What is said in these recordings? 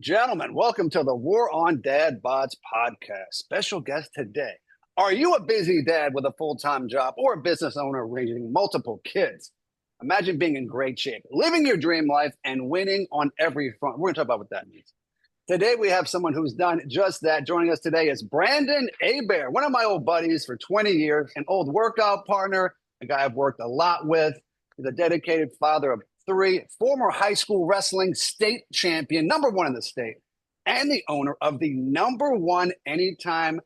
Gentlemen, welcome to the War on Dad Bods podcast. Special guest today. Are you a busy dad with a full-time job or a business owner raising multiple kids? Imagine being in great shape, living your dream life, and winning on every front. We're going to talk about what that means. Today, we have someone who's done just that. Joining us today is Brandon Hebert, one of my old buddies for 20 years, an old workout partner, a guy I've worked a lot with. He's a dedicated father of three, former high school wrestling state champion, number one in the state, and the owner of the number one anytime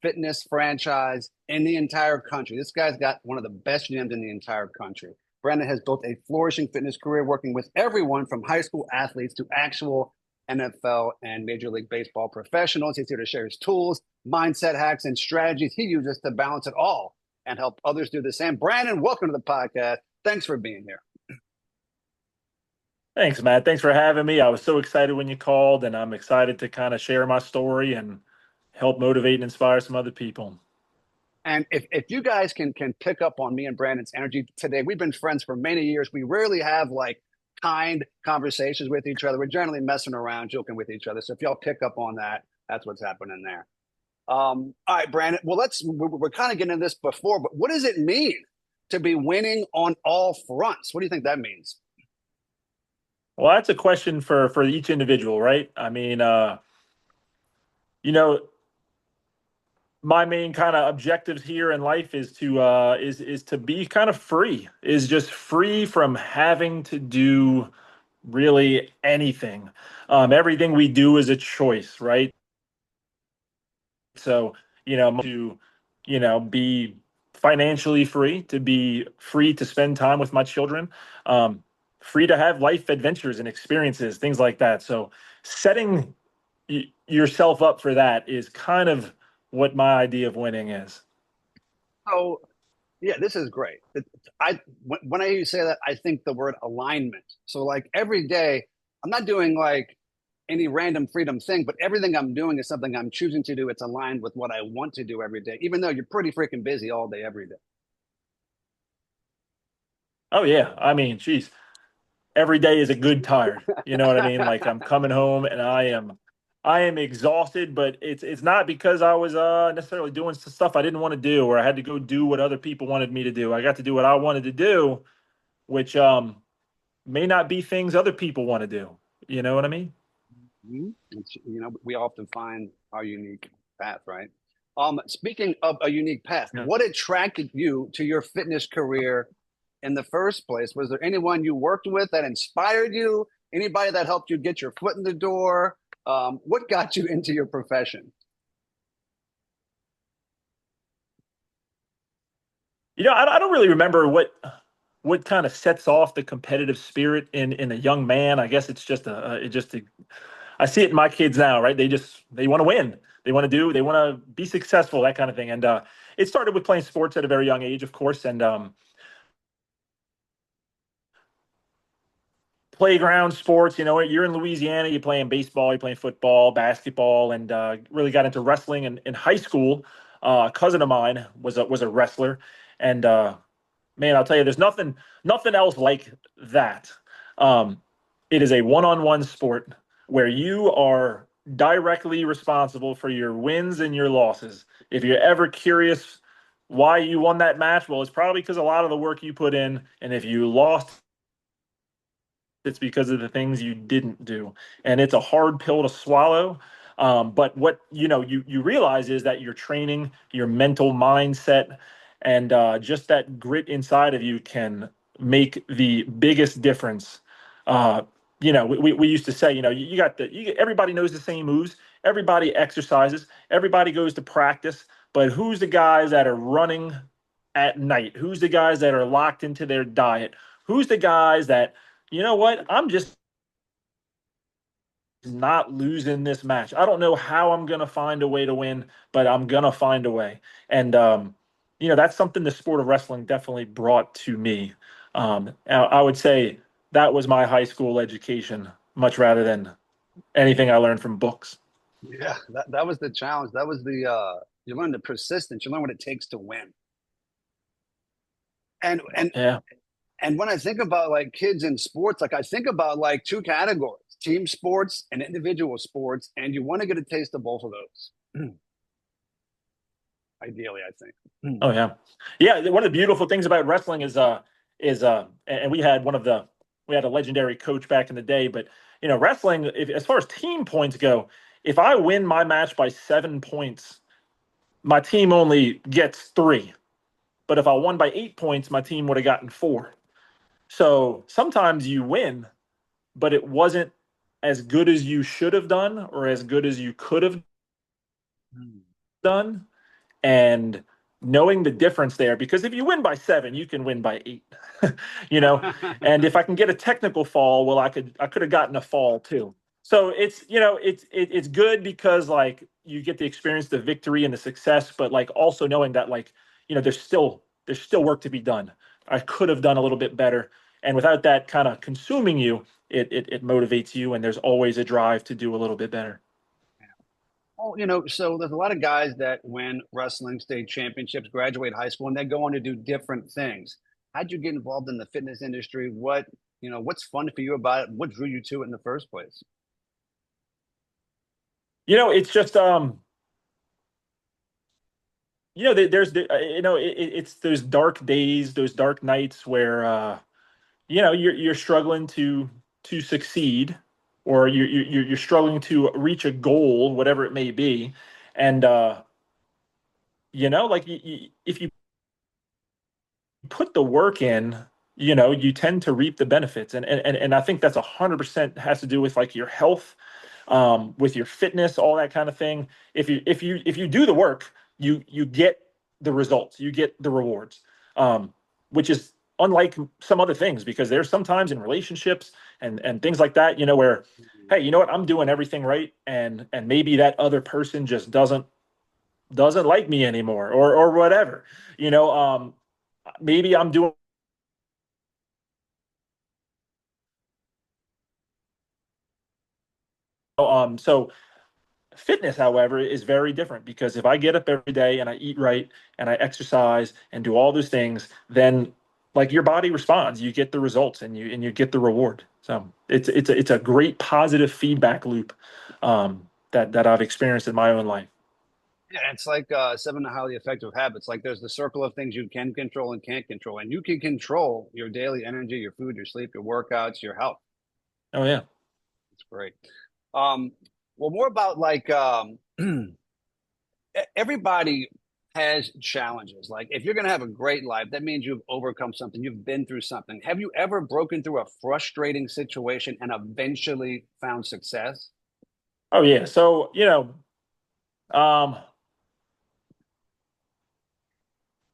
fitness franchise in the entire country. This guy's got one of the best gyms in the entire country. Brandon has built a flourishing fitness career working with everyone from high school athletes to actual NFL and Major League Baseball professionals. He's here to share his tools, mindset hacks, and strategies he uses to balance it all and help others do the same. Brandon, welcome to the podcast. Thanks for being here. Thanks, Matt. Thanks for having me. I was so excited when you called, and I'm excited to kind of share my story and help motivate and inspire some other people. And if you guys can pick up on me and Brandon's energy today, we've been friends for many years. We rarely have like kind conversations with each other. We're generally messing around, joking with each other. So if y'all pick up on that, that's what's happening there. All right, Brandon. Well, we're kind of getting into this before, but what does it mean to be winning on all fronts? What do you think that means? Well, that's a question for each individual, right? I mean, you know, my main kind of objectives here in life is to be kind of free, is just free from having to do really anything. Everything we do is a choice, right? So, to, be financially free, to be free to spend time with my children, free to have life adventures and experiences, things like that. So, setting yourself up for that is kind of what my idea of winning is. So, yeah, this is great. When I hear you say that, I think the word alignment. So, like every day, I'm not doing like any random freedom thing, but everything I'm doing is something I'm choosing to do. It's aligned with what I want to do every day, even though you're pretty freaking busy all day, every day. Oh yeah, I mean, geez, every day is a good tired. You know what I mean? Like I'm coming home and I am exhausted, but it's not because I was necessarily doing stuff I didn't want to do, or I had to go do what other people wanted me to do. I got to do what I wanted to do, which may not be things other people want to do. You know what I mean? We often find our unique path, right? Speaking of a unique path, Yeah. what attracted you to your fitness career in the first place? Was there anyone you worked with that inspired you? Anybody that helped you get your foot in the door? What got you into your profession? I don't really remember what kind of sets off the competitive spirit in a young man. I guess it's just I see it in my kids now, right? They want to win. They want to be successful, that kind of thing. And it started with playing sports at a very young age, of course, and playground sports. You're in Louisiana, you're playing baseball, you're playing football, basketball, and really got into wrestling in high school. A cousin of mine was a wrestler, and man, I'll tell you, there's nothing else like that. Um, it is a one-on-one sport where you are directly responsible for your wins and your losses. If you're ever curious why you won that match, well, it's probably because a lot of the work you put in, and if you lost, it's because of the things you didn't do. And it's a hard pill to swallow. But what you realize is that your training, your mental mindset, and just that grit inside of you can make the biggest difference. We used to say, everybody knows the same moves, everybody exercises, everybody goes to practice, but who's the guys that are running at night? Who's the guys that are locked into their diet? Who's the guys that, you know what, I'm just not losing this match. I don't know how I'm going to find a way to win, but I'm going to find a way. And, that's something the sport of wrestling definitely brought to me. I would say that was my high school education, much rather than anything I learned from books. Yeah, that was the challenge. That was the you learn the persistence. You learn what it takes to win. And and Yeah. and when I think about like kids in sports, like I think about like two categories. team sports and individual sports, and you want to get a taste of both of those. Ideally, I think. Oh yeah, yeah. One of the beautiful things about wrestling and we had a legendary coach back in the day, but wrestling, as far as team points go, if I win my match by 7 points, my team only gets three. But if I won by 8 points, my team would have gotten four. So sometimes you win, but it wasn't as good as you should have done or as good as you could have done. And knowing the difference there, because if you win by 7, you can win by 8. you know and if I can get a technical fall, well, I could have gotten a fall too. So it's good because like you get the experience, the victory and the success, but like also knowing that like there's still work to be done. I could have done a little bit better, and without that kind of consuming you, it motivates you, and there's always a drive to do a little bit better. Oh, so there's a lot of guys that win wrestling state championships, graduate high school, and they go on to do different things. How'd you get involved in the fitness industry? What's fun for you about it? What drew you to it in the first place? It's just there's it's those dark days, those dark nights where you're struggling to succeed, or you're struggling to reach a goal, whatever it may be. And like if you put the work in, you tend to reap the benefits. And I think that's 100% has to do with like your health, with your fitness, all that kind of thing. If you do the work, you get the results, you get the rewards, which is unlike some other things, because there's sometimes in relationships and things like that, where, hey, you know what, I'm doing everything right, and maybe that other person just doesn't like me anymore, or whatever. Maybe I'm doing so fitness, however, is very different, because if I get up every day and I eat right and I exercise and do all those things, then like your body responds, you get the results, and you get the reward. So it's a great positive feedback loop, that I've experienced in my own life. Yeah, it's like seven highly effective habits. Like there's the circle of things you can control and can't control, and you can control your daily energy, your food, your sleep, your workouts, your health. Oh yeah. It's great. Um, well, more about like everybody has challenges. Like if you're going to have a great life, that means you've overcome something, you've been through something. Have you ever broken through a frustrating situation and eventually found success? Oh yeah. So um,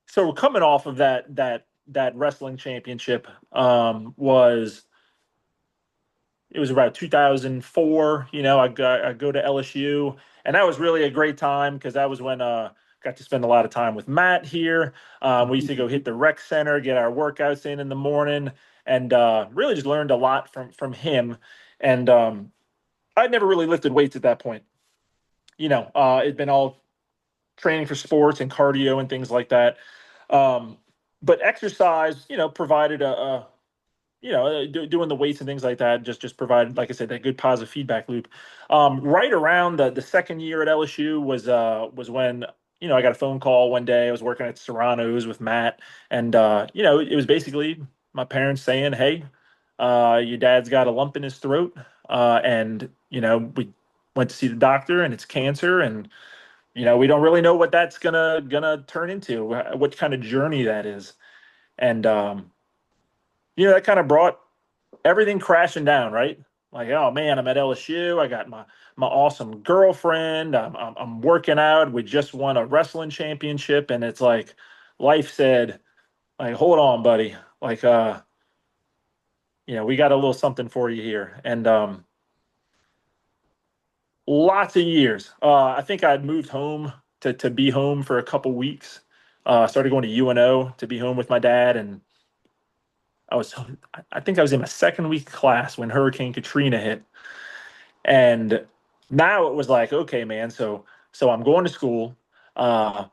so coming off of that wrestling championship, was it was about 2004. I go to LSU, and that was really a great time, because that was when got to spend a lot of time with Matt here. We used to go hit the rec center, get our workouts in the morning, and really just learned a lot from him. And I'd never really lifted weights at that point. It'd been all training for sports and cardio and things like that. Um, but exercise, provided doing the weights and things like that just provided, like I said, that good positive feedback loop. Right around the second year at LSU was when I got a phone call one day. I was working at Serrano's with Matt, and it was basically my parents saying, "Hey, your dad's got a lump in his throat, and we went to see the doctor, and it's cancer, and we don't really know what that's gonna turn into, what kind of journey that is." And that kind of brought everything crashing down, right? Like, oh man, I'm at LSU. I got my awesome girlfriend. I'm working out. We just won a wrestling championship, and it's like life said, like, hold on, buddy. Like, we got a little something for you here. And lots of years. I think I'd moved home to be home for a couple weeks. Started going to UNO to be home with my dad, and I was I think I was in my second week of class when Hurricane Katrina hit. And now it was like, okay, man, so I'm going to school, uh,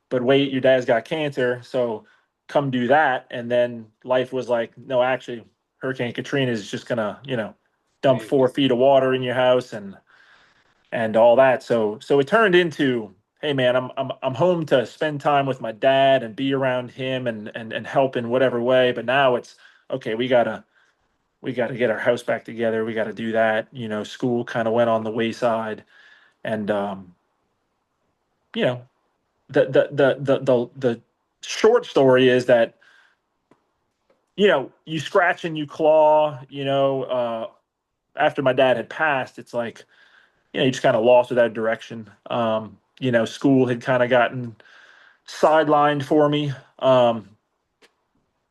but wait, your dad's got cancer, so come do that. And then life was like, no, actually, Hurricane Katrina is just gonna, dump 4 feet of water in your house and all that. So it turned into, hey man, I'm home to spend time with my dad and be around him and help in whatever way. But now it's okay, we gotta get our house back together. We gotta do that. School kind of went on the wayside. And you know, the short story is that, you scratch and you claw, after my dad had passed, it's like, you just kind of lost without direction. School had kind of gotten sidelined for me.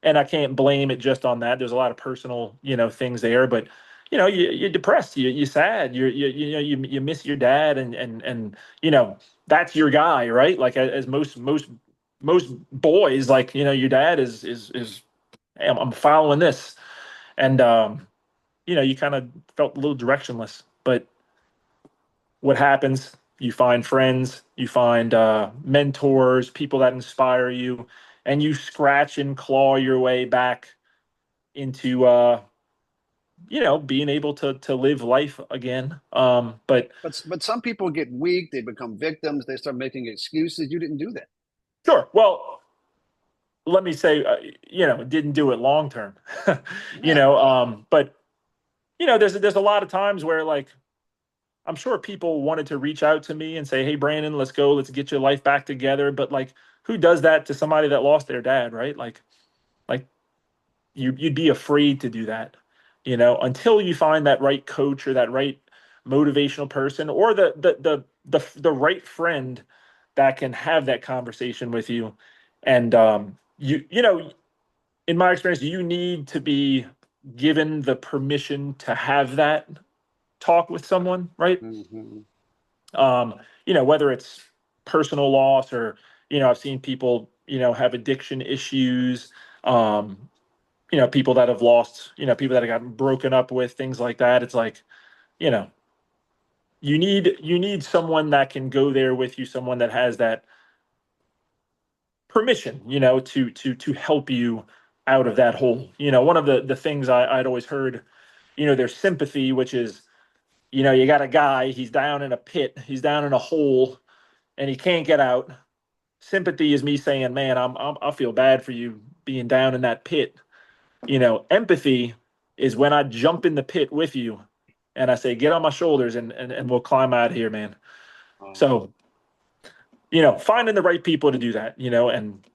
And I can't blame it just on that. There's a lot of personal, things there, but you're depressed, you're sad, you miss your dad, and that's your guy, right? Like as most boys, like your dad is hey, I'm following this, and you kind of felt a little directionless. But what happens? You find friends, you find mentors, people that inspire you, and you scratch and claw your way back into being able to live life again. But But some people get weak, they become victims, they start making excuses. You didn't do that. sure, well, let me say, didn't do it long term. Yeah. But there's a lot of times where, like, I'm sure people wanted to reach out to me and say, "Hey, Brandon, let's go, let's get your life back together." But like, who does that to somebody that lost their dad, right? Like you'd be afraid to do that, until you find that right coach or that right motivational person or the right friend that can have that conversation with you. And in my experience, you need to be given the permission to have that talk with someone, right? Hmm. um, whether it's personal loss or, I've seen people, have addiction issues, um, people that have lost, people that have gotten broken up with, things like that. It's like, you know, you need someone that can go there with you, someone that has that permission, to help you out of that hole. One of the things I'd always heard, there's sympathy, which is, you got a guy, he's down in a pit, he's down in a hole, and he can't get out. Sympathy is me saying, man, I feel bad for you being down in that pit. Empathy is when I jump in the pit with you and I say, get on my shoulders and we'll climb out of here, man. So, finding the right people to do that, and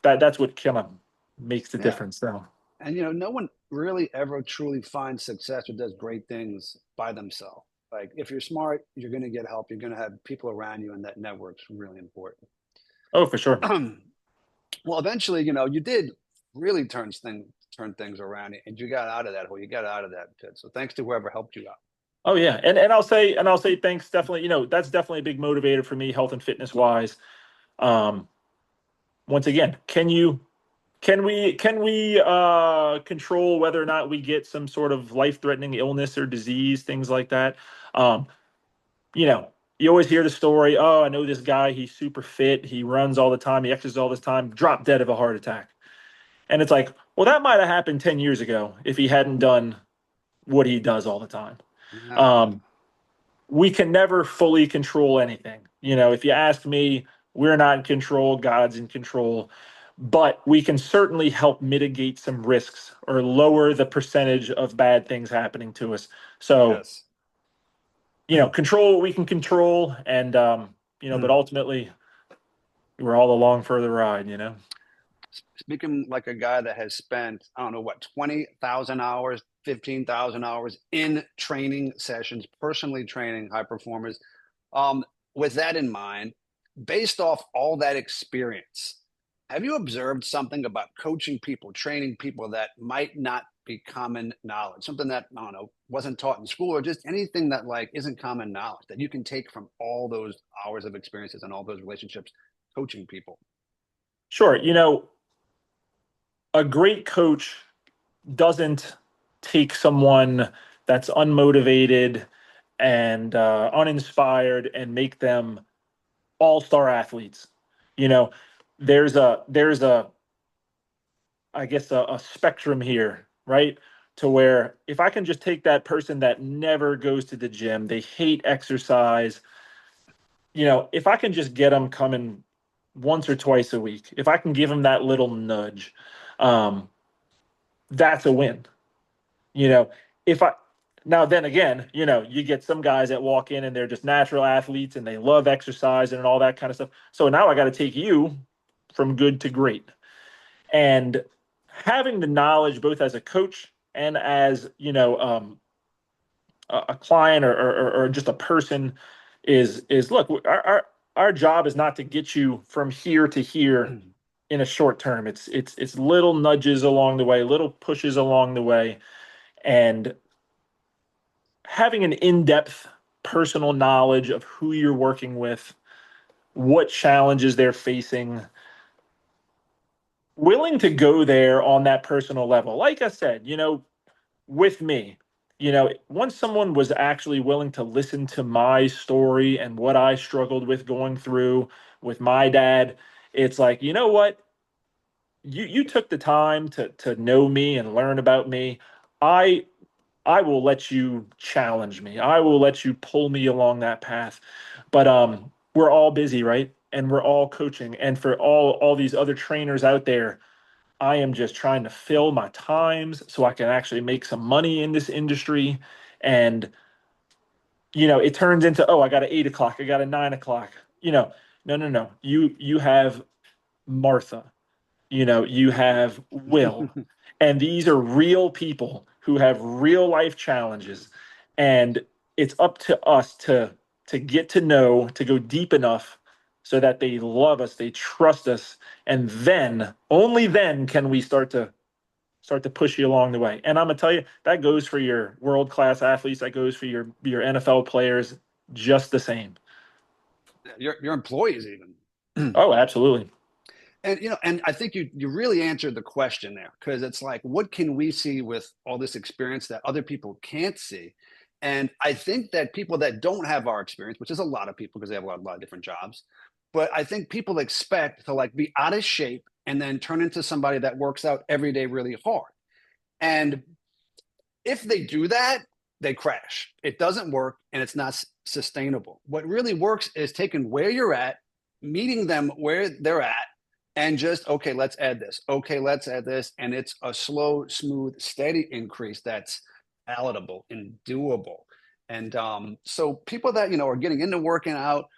that's what kind of makes the Yeah. difference. So, And no one really ever truly finds success or does great things by themselves. Like if you're smart, you're going to get help. You're going to have people around you, and that network's really important. oh, for sure. Well, eventually, you did really turn things around, and you got out of that hole. You got out of that pit. So thanks to whoever helped you out. Oh yeah. And I'll say thanks. Definitely, that's definitely a big motivator for me, health and fitness wise. Um, Once again, can we control whether or not we get some sort of life-threatening illness or disease, things like that? Um, you always hear the story, oh, I know this guy, he's super fit, he runs all the time, he exercises all this time, dropped dead of a heart attack. And it's like, well, that might have happened 10 years ago if he hadn't done what he does all the time. Yeah. Um, we can never fully control anything. If you ask me, we're not in control, God's in control, but we can certainly help mitigate some risks or lower the percentage of bad things happening to us. So, Yes. control what we can control, and but ultimately we're all along for the ride. Speaking like a guy that has spent, I don't know what, 20,000 hours, 15,000 hours in training sessions, personally training high performers. Um, with that in mind, based off all that experience, have you observed something about coaching people, training people that might not be common knowledge? Something that, I don't know, wasn't taught in school, or just anything that like isn't common knowledge that you can take from all those hours of experiences and all those relationships coaching people? Sure. A great coach doesn't take someone that's unmotivated and uninspired and make them all-star athletes. You know, there's a I guess a spectrum here, right? to where if I can just take that person that never goes to the gym, they hate exercise, if I can just get them coming once or twice a week, if I can give them that little nudge, um, that's a win. You know, if I Now then again, you get some guys that walk in and they're just natural athletes and they love exercise and all that kind of stuff. So now I got to take you from good to great. And having the knowledge both as a coach and as, a client or just a person is look, our job is not to get you from here to here in a short term. It's little nudges along the way, little pushes along the way, and having an in-depth personal knowledge of who you're working with, what challenges they're facing, willing to go there on that personal level. Like I said, with me, once someone was actually willing to listen to my story and what I struggled with going through with my dad, it's like, you know what? You took the time to know me and learn about me. I I will let you challenge me. I will let you pull me along that path. But we're all busy, right? And we're all coaching. And for all these other trainers out there, I am just trying to fill my times so I can actually make some money in this industry. And it turns into, oh, I got an 8 o'clock, I got a 9 o'clock. No, no, no. You have Martha, you have Will, and these are real people who have real life challenges, and it's up to us to get to know, to go deep enough so that they love us, they trust us, and then only then can we start to push you along the way. And I'm gonna tell you that goes for your world class athletes, that goes for your NFL players, just the same. Your employees even. Oh, absolutely. And I think you really answered the question there, because it's like, what can we see with all this experience that other people can't see? And I think that people that don't have our experience, which is a lot of people because they have a lot of different jobs, but I think people expect to like be out of shape and then turn into somebody that works out every day really hard. And if they do that, they crash. It doesn't work and it's not sustainable. What really works is taking where you're at, meeting them where they're at, and just, okay, let's add this. Okay, let's add this. And it's a slow, smooth, steady increase that's palatable and doable. And so people that, are getting into working out,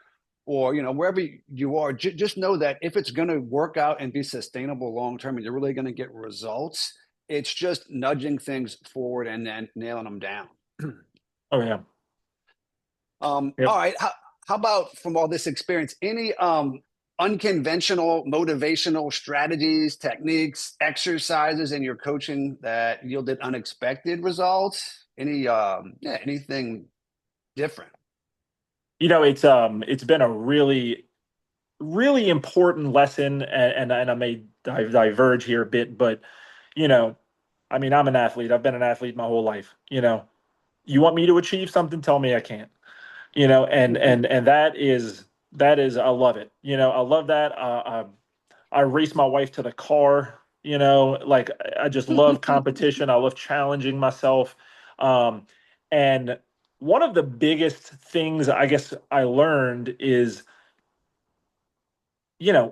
or wherever you are, just know that if it's going to work out and be sustainable long term and you're really going to get results, it's just nudging things forward and then nailing them down. Oh yeah. All Yep. right, how about, from all this experience, any unconventional motivational strategies, techniques, exercises in your coaching that yielded unexpected results? Anything different? It's been a really important lesson, and I may diverge here a bit, but you know, I mean, I'm an athlete. I've been an athlete my whole life. You want me to achieve something, tell me I can't. And that is I love it. I love that. I race my wife to the car. Like I just love competition. I love challenging myself. Um, and one of the biggest things I guess I learned is,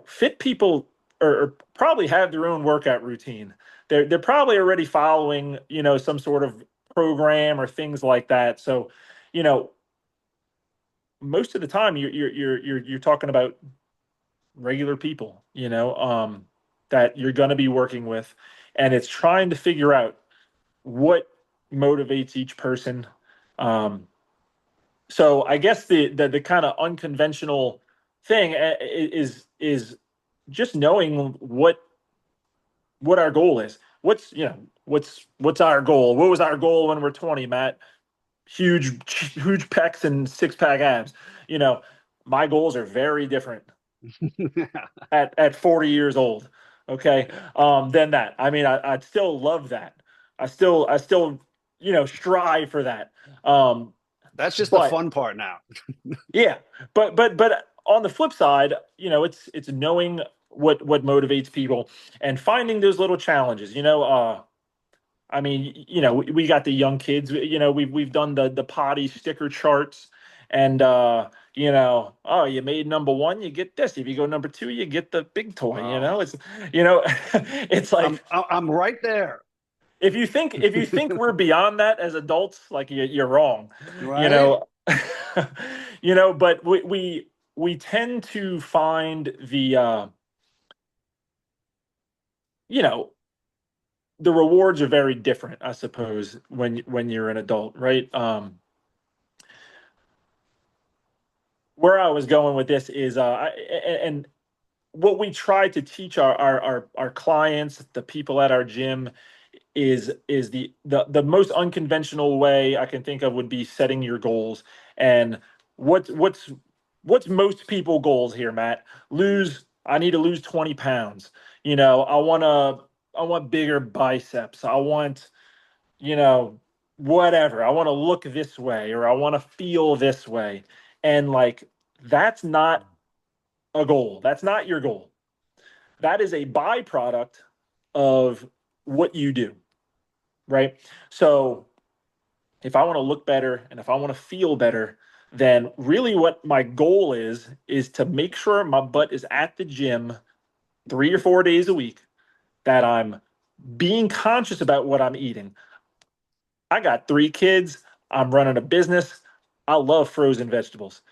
fit people or probably have their own workout routine. They're probably already following, some sort of program or things like that. So, you know, most of the time you're talking about regular people, that you're going to be working with, and it's trying to figure out what motivates each person. Um, so I guess the kind of unconventional thing is just knowing what our goal is. What's our goal? What was our goal when we're 20, Matt? Huge pecs and six pack abs. You know, my goals are very different at 40 years old. Okay. Than that. I mean, I still love that. I still strive for that. Um, That's just the but fun part now. yeah, but on the flip side, it's knowing what motivates people and finding those little challenges. I mean, we got the young kids. We've done the potty sticker charts, and oh, you made number one, you get this. If you go number two, you get the big toy. Wow. It's like I'm right there. if you think we're beyond that as adults, like you're wrong. You Right? know, but we tend to find you know the rewards are very different, I suppose, when you're an adult, right? Where I was going with this is, and what we try to teach our clients, the people at our gym, is the most unconventional way I can think of would be setting your goals. And what's most people goals here, Matt? I need to lose 20 pounds. I want bigger biceps. I want, you know, whatever. I want to look this way or I want to feel this way. And like, that's not a goal. That's not your goal. That is a byproduct of what you do, right? So if I want to look better and if I want to feel better, then really what my goal is to make sure my butt is at the gym 3 or 4 days a week, that I'm being conscious about what I'm eating. I got 3 kids. I'm running a business. I love frozen vegetables.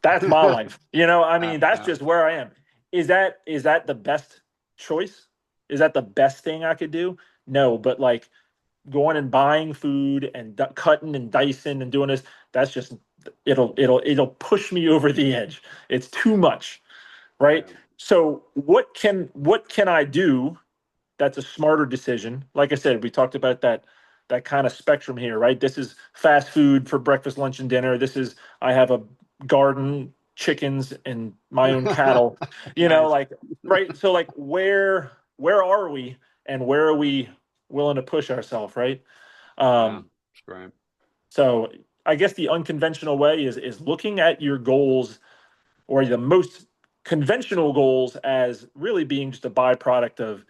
That's my life. I mean, that's Yeah. just where I am. Is that the best choice? Is that the best thing I could do? No, but like going and buying food and cutting and dicing and doing this, that's just it'll push me over the edge. It's too much, right? Yeah. So what can I do that's a smarter decision? Like I said, we talked about that kind of spectrum here, right? This is fast food for breakfast, lunch, and dinner. This is I have a garden, chickens, and my own cattle. Nice. Like right. So like where are we and where are we willing to push ourselves, right? Yeah. Um, That's great. so I guess the unconventional way is looking at your goals or the most conventional goals as really being just a byproduct of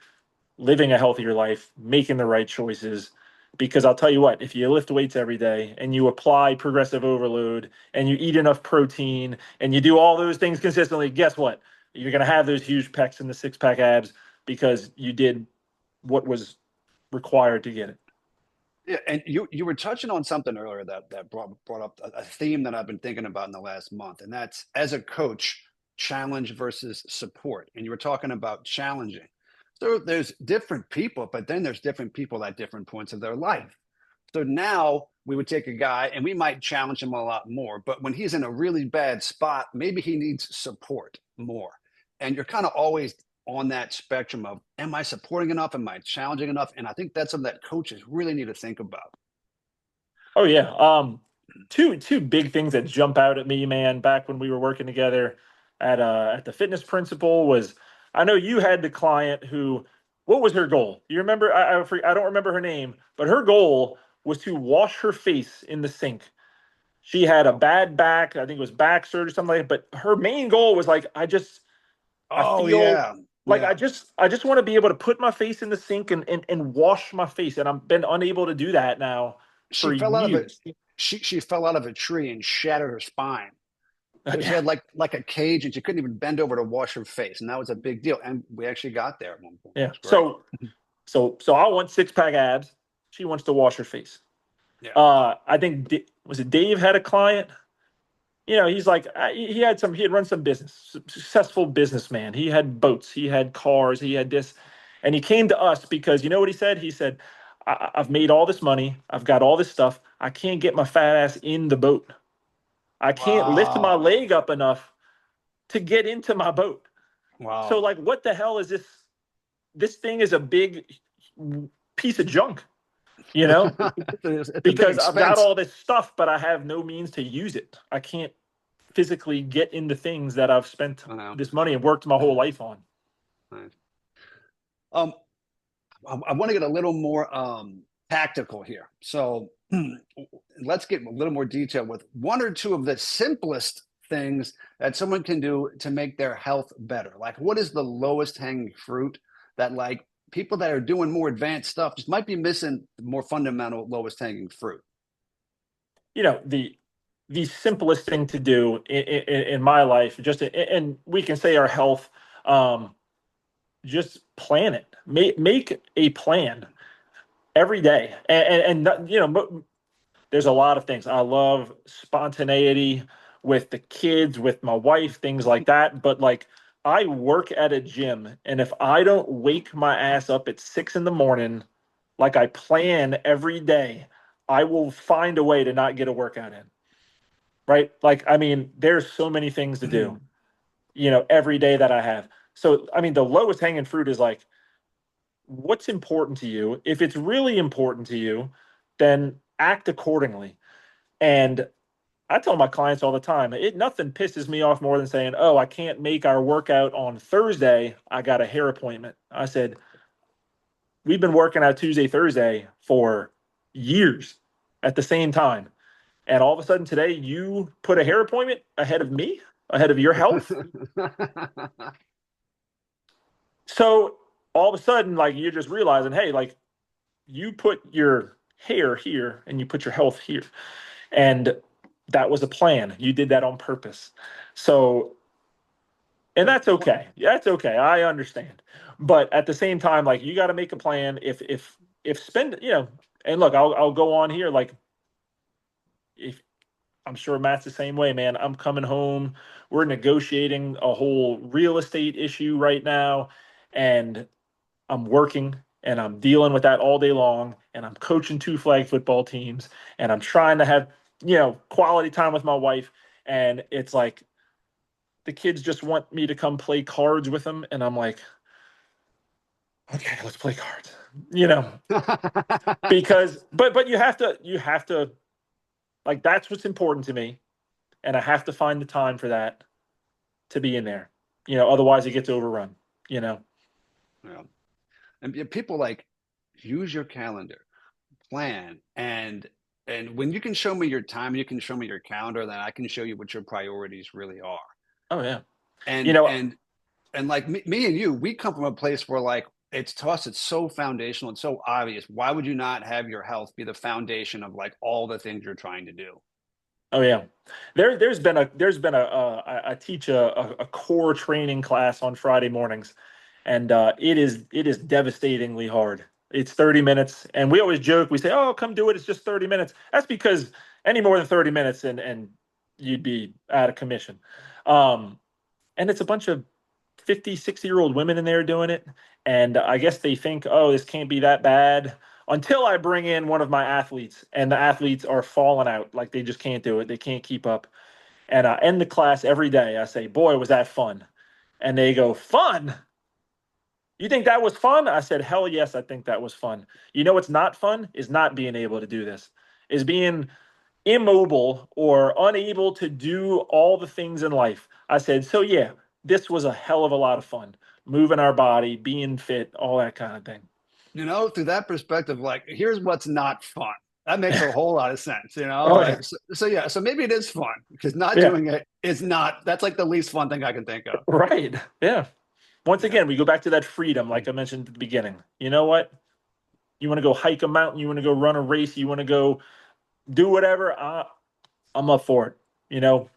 living a healthier life, making the right choices. Because I'll tell you what, if you lift weights every day and you apply progressive overload and you eat enough protein and you do all those things consistently, guess what? You're going to have those huge pecs and the six pack abs because you did what was required to get it. Yeah, and you were touching on something earlier that brought up a theme that I've been thinking about in the last month, and that's as a coach, challenge versus support. And you were talking about challenging. So there's different people, but then there's different people at different points of their life. So now we would take a guy and we might challenge him a lot more, but when he's in a really bad spot, maybe he needs support more. And you're kind of always on that spectrum of, am I supporting enough? Am I challenging enough? And I think that's something that coaches really need to think about. Oh yeah. Two big things that jump out at me, man, back when we were working together at the fitness principal was I know you had the client who what was her goal? You remember I don't remember her name, but her goal was to wash her face in the sink. She had a bad back, I think it was back surgery, something like that. But her main goal was like, I Oh feel yeah, like yeah. I just want to be able to put my face in the sink and wash my face. And I've been unable to do that now She for fell out of it. years. She fell out of a tree and shattered her spine. So she Yeah. had like a cage, and she couldn't even bend over to wash her face, and that was a big deal. And we actually got there at one point. It Yeah. was great. So I want six pack abs. She wants to wash her face. Yeah. I think was it Dave had a client. He's like he had run some business, successful businessman. He had boats, he had cars, he had this, and he came to us because you know what he said? He said, I've made all this money, I've got all this stuff, I can't get my fat ass in the boat. I can't lift my Wow. leg up enough to get into my boat. So Wow. like, what the hell is this? This thing is a big piece of junk, you know, It's a big because I've got expense. all this stuff, but I have no means to use it. I can't physically get into things that I've spent I know. this money and worked my whole life on. Nice. Um, I want to get a little more tactical here. So let's get a little more detail with one or two of the simplest things that someone can do to make their health better. Like, what is the lowest hanging fruit that, like, people that are doing more advanced stuff just might be missing the more fundamental, lowest hanging fruit. The simplest thing to do in my life, just and we can say our health, just plan it. Make a plan every day, and there's a lot of things. I love spontaneity with the kids, with my wife, things like that. But like, I work at a gym, and if I don't wake my ass up at 6 in the morning, like I plan every day, I will find a way to not get a workout in. Right? Like, I mean, there's so many things to do, every day that I have. So, I mean, the lowest hanging fruit is like, what's important to you? If it's really important to you, then act accordingly. And I tell my clients all the time, nothing pisses me off more than saying, "Oh, I can't make our workout on Thursday. I got a hair appointment." I said, "We've been working out Tuesday, Thursday for years at the same time. And all of a sudden today, you put a hair appointment ahead of me, ahead of your health." So all of a sudden, like, you're just realizing, hey, like, you put your hair here and you put your health here. And that was a plan. You did that on purpose. So, and that's okay. That's okay. I understand. But at the same time, like, you got to make a plan. If spend, and look, I'll go on here. Like, if I'm sure Matt's the same way, man. I'm coming home. We're negotiating a whole real estate issue right now, and I'm working and I'm dealing with that all day long, and I'm coaching two flag football teams, and I'm trying to have, quality time with my wife. And it's like the kids just want me to come play cards with them. And I'm like, okay, let's play cards, because, but you have to, like, that's what's important to me. And I have to find the time for that to be in there, otherwise it gets overrun, you know? Yeah. And people like use your calendar, plan, and when you can show me your time, you can show me your calendar, then I can show you what your priorities really are. Oh yeah. You And know, and and like me and you, we come from a place where like it's to us, it's so foundational, it's so obvious. Why would you not have your health be the foundation of like all the things you're trying to do? Oh yeah, there's been a I teach a core training class on Friday mornings, and it is devastatingly hard. It's 30 minutes, and we always joke. We say, "Oh, come do it. It's just 30 minutes." That's because any more than 30 minutes, and you'd be out of commission. Um, and it's a bunch of 50, 60-year-old women in there doing it. And I guess they think, oh, this can't be that bad, until I bring in one of my athletes, and the athletes are falling out. Like, they just can't do it. They can't keep up. And I end the class every day. I say, boy, was that fun. And they go, fun? You think that was fun? I said, hell yes, I think that was fun. You know what's not fun is not being able to do this, is being immobile or unable to do all the things in life. I said, so yeah, this was a hell of a lot of fun. Moving our body, being fit, all that kind of thing. Through that perspective, like here's what's not fun. That makes a whole lot of sense, Oh yeah. like so yeah, so maybe it is fun because not Yeah. doing it is not, that's like the least fun thing I can think of. Right. Yeah. Once Yeah. again, we go back to that freedom, like I mentioned at the beginning. You know what? You want to go hike a mountain, you want to go run a race, you want to go do whatever, I'm up for it,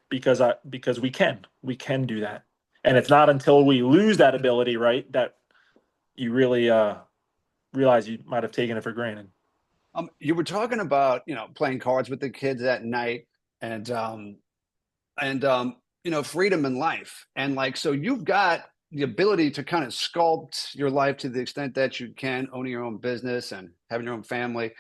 because we can do that. And it's not until we lose that ability, right, that you really realize you might have taken it for granted. You were talking about, playing cards with the kids at night and freedom in life. And like, so you've got the ability to kind of sculpt your life to the extent that you can, owning your own business and having your own family.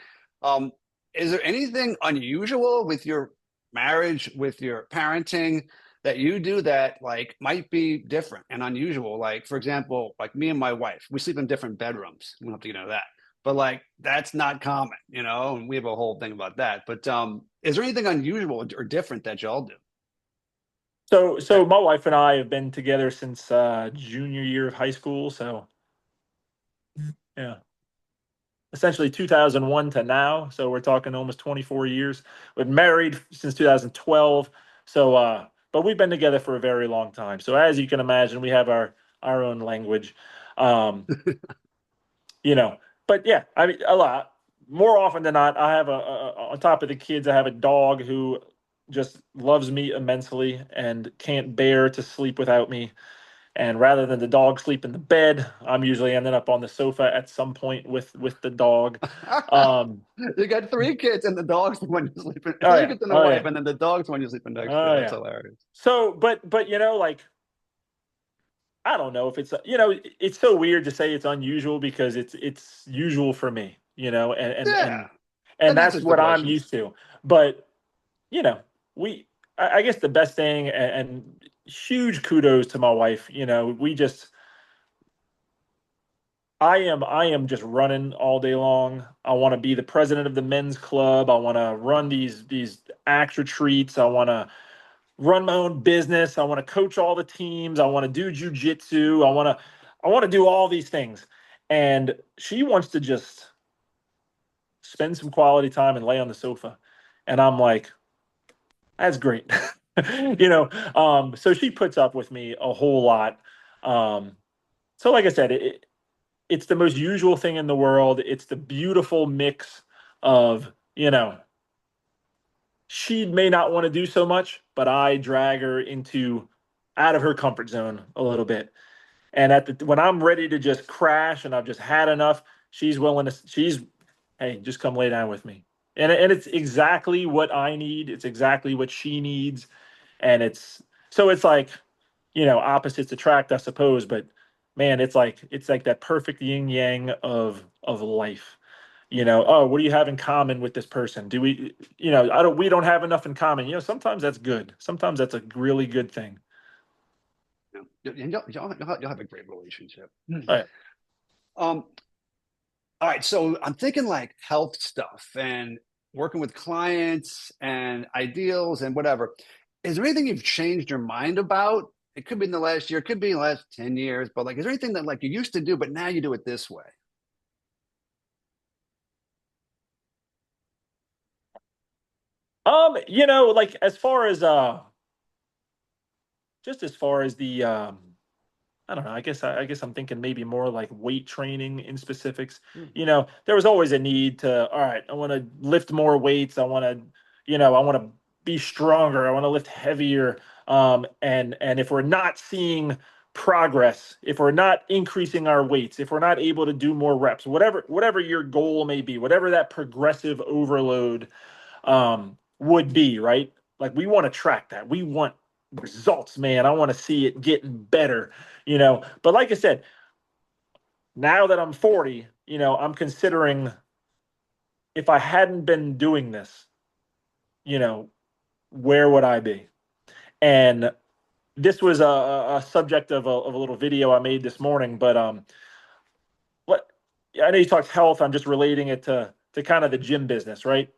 Um, is there anything unusual with your marriage, with your parenting that you do that like might be different and unusual? Like, for example, like me and my wife, we sleep in different bedrooms. We don't have to get into that. But like that's not common, and we have a whole thing about that. But is there anything unusual or different that y'all do? So my wife and I have been together since junior year of high school. So yeah, essentially 2001 to now. So we're talking almost 24 years. We've been married since 2012. So, but we've been together for a very long time. So as you can imagine, we have our own language. Um, you know. But yeah, I mean, a lot more often than not, I have on top of the kids, I have a dog who just loves me immensely and can't bear to sleep without me. And rather than the dog sleep in the bed, I'm usually ending up on the sofa at some point with the dog. Um, You got three kids and the dog's the one you're sleeping. oh Three yeah, kids and a oh wife, yeah, and then the dog's the one you're sleeping next to. oh That's yeah. hilarious. So, but like I don't know if it's it's so weird to say it's unusual because it's usual for me, Yeah, and that that's answers the what I'm question. used to. But you know, we I guess the best thing and huge kudos to my wife. We just I am just running all day long. I want to be the president of the men's club. I want to run these axe retreats. I want to run my own business. I want to coach all the teams. I want to do jujitsu. I want to do all these things. And she wants to just spend some quality time and lay on the sofa. And I'm like, that's great. So she puts up with me a whole lot. So like I said, it's the most usual thing in the world. It's the beautiful mix of, she may not want to do so much, but I drag her into out of her comfort zone a little bit. And when I'm ready to just crash and I've just had enough, she's hey, just come lay down with me. And it's exactly what I need. It's exactly what she needs. And it's like, opposites attract, I suppose, but man, it's like that perfect yin yang of life. Oh, what do you have in common with this person? Do we, we don't have enough in common. Sometimes that's good. Sometimes that's a really good thing. And you'll have a great relationship. All right. Um, all right, so I'm thinking like health stuff and working with clients and ideals and whatever. Is there anything you've changed your mind about? It could be in the last year, it could be in the last 10 years, but like, is there anything that like you used to do, but now you do it this way? Like as far as just as far as the I don't know. I guess I'm thinking maybe more like weight training in specifics. Hmm. There was always a need to, all right, I want to lift more weights. I want to be stronger. I want to lift heavier. And if we're not seeing progress, if we're not increasing our weights, if we're not able to do more reps, whatever your goal may be, whatever that progressive overload would be, right? Like we want to track that. We want results, man. I want to see it getting better, But like I said, now that I'm 40, I'm considering if I hadn't been doing this, you know, where would I be? And this was a subject of a little video I made this morning, but what I know you talked health. I'm just relating it to kind of the gym business, right?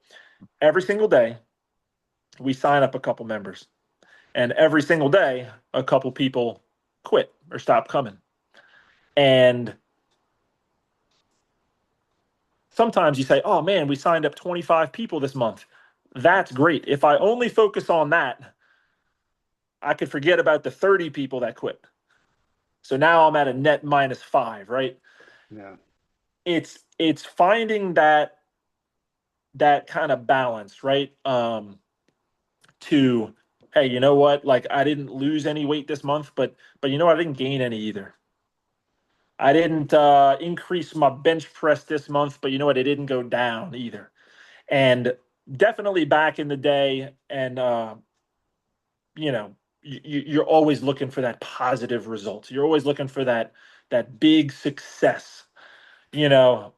Every single day, we sign up a couple members. And every single day, a couple people quit or stop coming. And sometimes you say, oh man, we signed up 25 people this month. That's great. If I only focus on that, I could forget about the 30 people that quit. So now I'm at a net -5, right? Yeah. It's finding that kind of balance, right? To hey, you know what? Like I didn't lose any weight this month, but you know what? I didn't gain any either. I didn't increase my bench press this month, but you know what? It didn't go down either. And definitely back in the day, and you're always looking for that positive results. You're always looking for that big success, you know.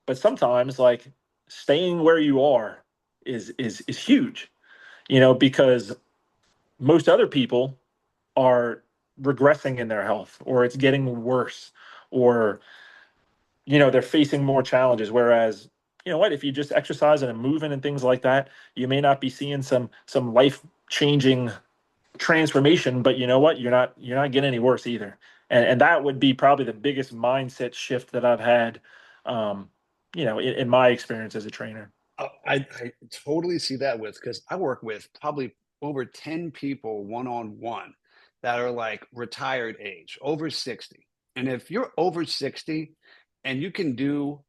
But sometimes, like staying where you are is huge, because most other people are regressing in their health, or it's getting worse, or they're facing more challenges. Whereas, you know what, if you just exercise and moving and things like that, you may not be seeing some life changing transformation, but you know what, you're not getting any worse either. And that would be probably the biggest mindset shift that I've had, in my experience as a trainer. I totally see that with because I work with probably over 10 people one on one that are like retired age, over 60. And if you're over 60 and you can do,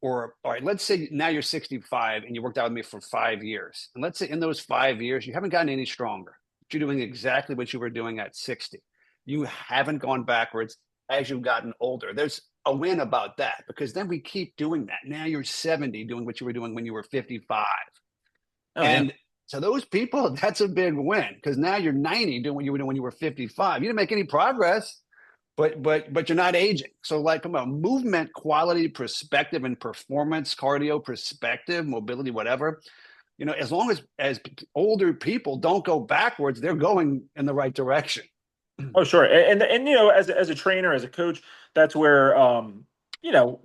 or all right, let's say now you're 65 and you worked out with me for 5 years. And let's say in those 5 years, you haven't gotten any stronger. You're doing exactly what you were doing at 60. You haven't gone backwards as you've gotten older. There's a win about that because then we keep doing that. Now you're 70 doing what you were doing when you were 55. Oh yeah. And to those people, that's a big win because now you're 90 doing what you were doing when you were 55. You didn't make any progress, but you're not aging. So like from a movement quality perspective and performance cardio perspective, mobility, whatever, as long as older people don't go backwards, they're going in the right direction. Oh, sure. And as a trainer, as a coach, that's where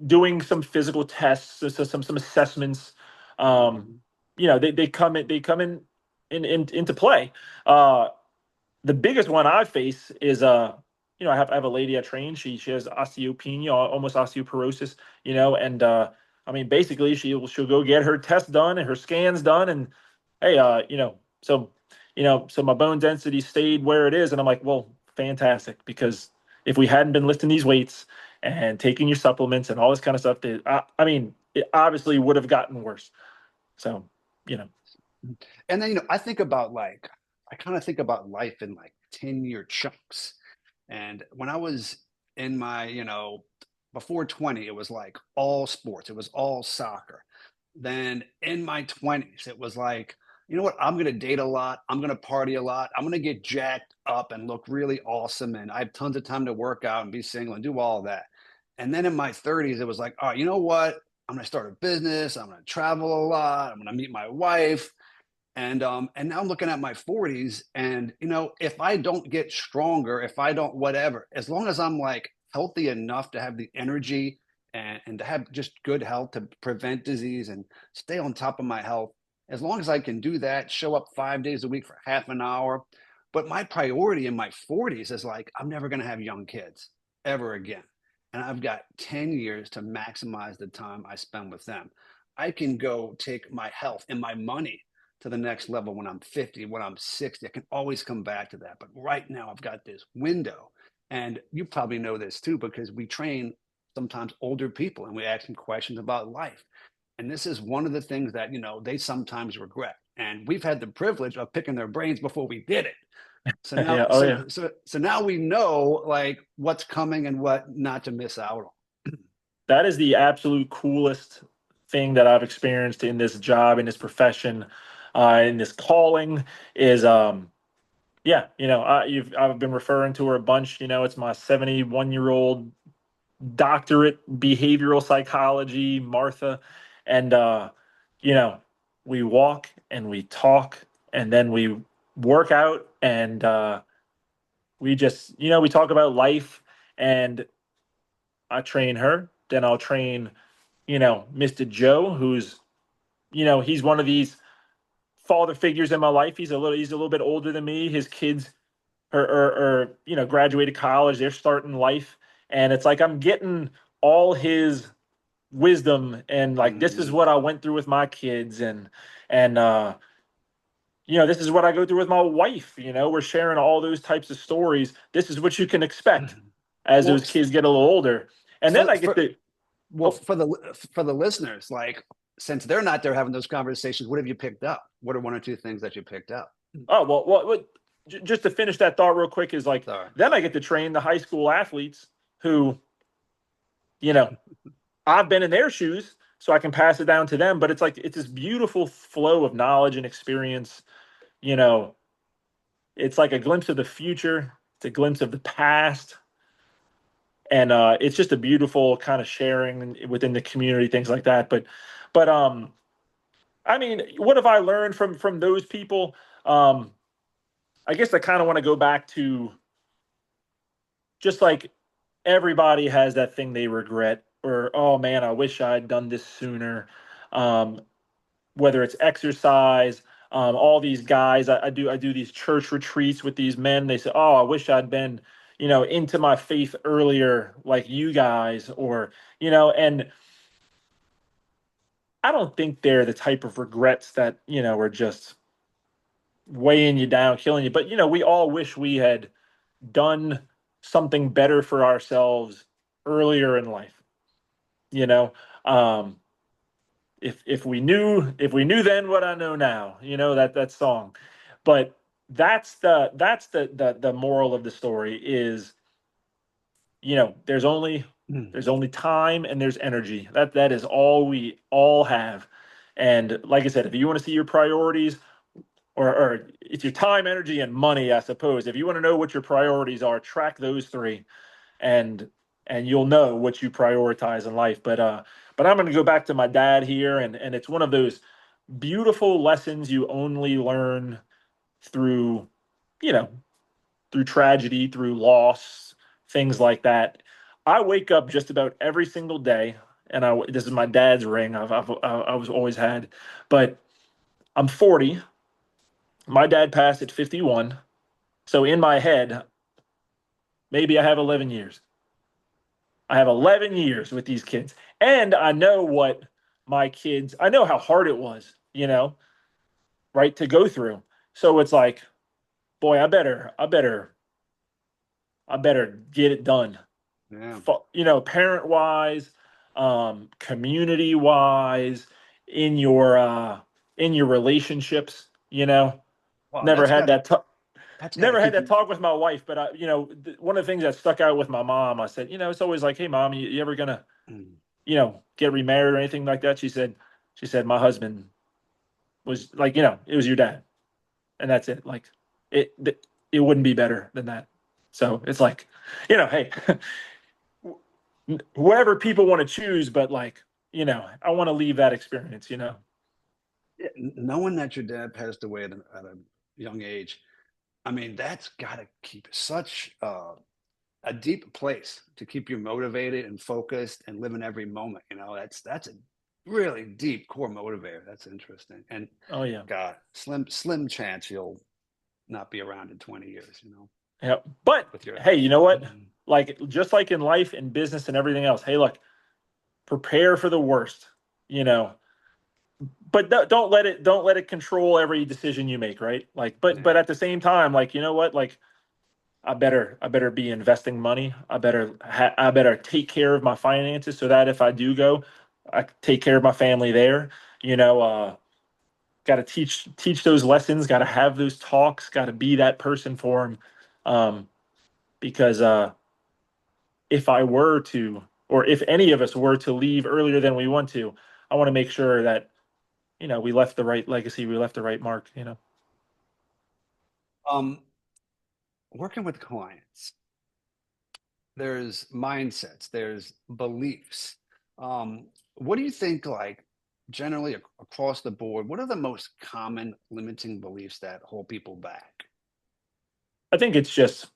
doing some physical tests, some assessments, um, Mhm. they come in into play. The biggest one I face is I have a lady I train. She has osteopenia, almost osteoporosis, and I mean basically she'll go get her test done and her scans done, and hey, so my bone density stayed where it is, and I'm like, well, fantastic, because if we hadn't been lifting these weights and taking your supplements and all this kind of stuff, I mean, it obviously would have gotten worse. So, you know, And then, I kind of think about life in like 10-year chunks. And when I was in my, before 20, it was like all sports, it was all soccer. Then in my 20s, it was like, you know what? I'm going to date a lot. I'm going to party a lot. I'm going to get jacked up and look really awesome. And I have tons of time to work out and be single and do all of that. And then in my 30s, it was like, all right, you know what? I'm going to start a business. I'm going to travel a lot. I'm going to meet my wife. And now I'm looking at my 40s, and if I don't get stronger, if I don't whatever, as long as I'm like healthy enough to have the energy and to have just good health to prevent disease and stay on top of my health, as long as I can do that, show up 5 days a week for half an hour. But my priority in my 40s is like, I'm never going to have young kids ever again. And I've got 10 years to maximize the time I spend with them. I can go take my health and my money to the next level when I'm 50, when I'm 60. I can always come back to that. But right now, I've got this window. And you probably know this too, because we train sometimes older people and we ask them questions about life. And this is one of the things that, they sometimes regret. And we've had the privilege of picking their brains before we did it. So now, yeah, oh so yeah. so so now we know like what's coming and what not to miss out on. That is the absolute coolest thing that I've experienced in this job, in this profession, in this calling is yeah, I've been referring to her a bunch. It's my 71-year-old doctorate behavioral psychology, Martha, and you know, we walk and we talk and then we work out, and we just we talk about life, and I train her, then I'll train Mr. Joe, who's he's one of these father figures in my life. He's a little bit older than me. His kids are graduated college. They're starting life, and it's like I'm getting all his wisdom, and like this is Mm-hmm. what I went through with my kids, and this is what I go through with my wife. We're sharing all those types of stories. This is what you can expect as Well, those kids get a little older, and then for, I get for to well oh for the listeners, like since they're not there having those conversations, what have you picked up? What are one or two things that you picked up? oh just to finish that thought real quick is like Sorry. then I get to train the high school athletes who you know I've been in their shoes, so I can pass it down to them. But it's like it's this beautiful flow of knowledge and experience. You know, it's like a glimpse of the future. It's a glimpse of the past, and it's just a beautiful kind of sharing within the community, things like that. But I mean, what have I learned from those people? Um, I guess I kind of want to go back to just like everybody has that thing they regret, or oh man, I wish I'd done this sooner. Um, whether it's exercise, all these guys, I do these church retreats with these men. They say, oh, I wish I'd been into my faith earlier, like you guys, or and I don't think they're the type of regrets that are just weighing you down, killing you. But we all wish we had done something better for ourselves earlier in life. You know, um, if we knew then what I know now, that song. But that's the moral of the story is, there's only time and there's energy. That is all we all have. And like I said, if you want to see your priorities, or it's your time, energy, and money, I suppose. If you want to know what your priorities are, track those three, and you'll know what you prioritize in life. But I'm going to go back to my dad here, and it's one of those beautiful lessons you only learn through, you know, through tragedy, through loss, things like that. I wake up just about every single day, and this is my dad's ring. I was always had, but I'm 40. My dad passed at 51. So in my head, maybe I have 11 years. I have 11 years with these kids. And I know I know how hard it was, right, to go through. So it's like, boy, I better get it done. Yeah. Parent wise, community wise, in your relationships, Wow, never had that's got to never had keep that you. talk with my wife, but one of the things that stuck out with my mom, I said, it's always like, hey mom, you ever gonna, Mm. get remarried or anything like that? She said my husband was like, it was your dad, and that's it. Like it wouldn't be better than that. So it's like, hey, whoever people want to choose, but like, I want to leave that experience. Yeah, knowing that your dad passed away at a young age, I mean, that's got to keep such a deep place to keep you motivated and focused and living every moment. That's a really deep core motivator. That's interesting. And Oh yeah. God, slim chance you'll not be around in 20 years. Yeah. But With your hey, you know what? mm, Like just like in life and business and everything else, hey, look, prepare for the worst, you know. But don't let it control every decision you make, right? Like, but yeah. at the same time, like, you know what? Like, I better be investing money. I better take care of my finances so that if I do go, I take care of my family there. You know, got to teach those lessons. Got to have those talks. Got to be that person for them. Um, because if I were to, or if any of us were to leave earlier than we want to, I want to make sure that we left the right legacy, we left the right mark. um Working with clients, there's mindsets, there's beliefs. What do you think, like, generally across the board, what are the most common limiting beliefs that hold people back? I think it's just,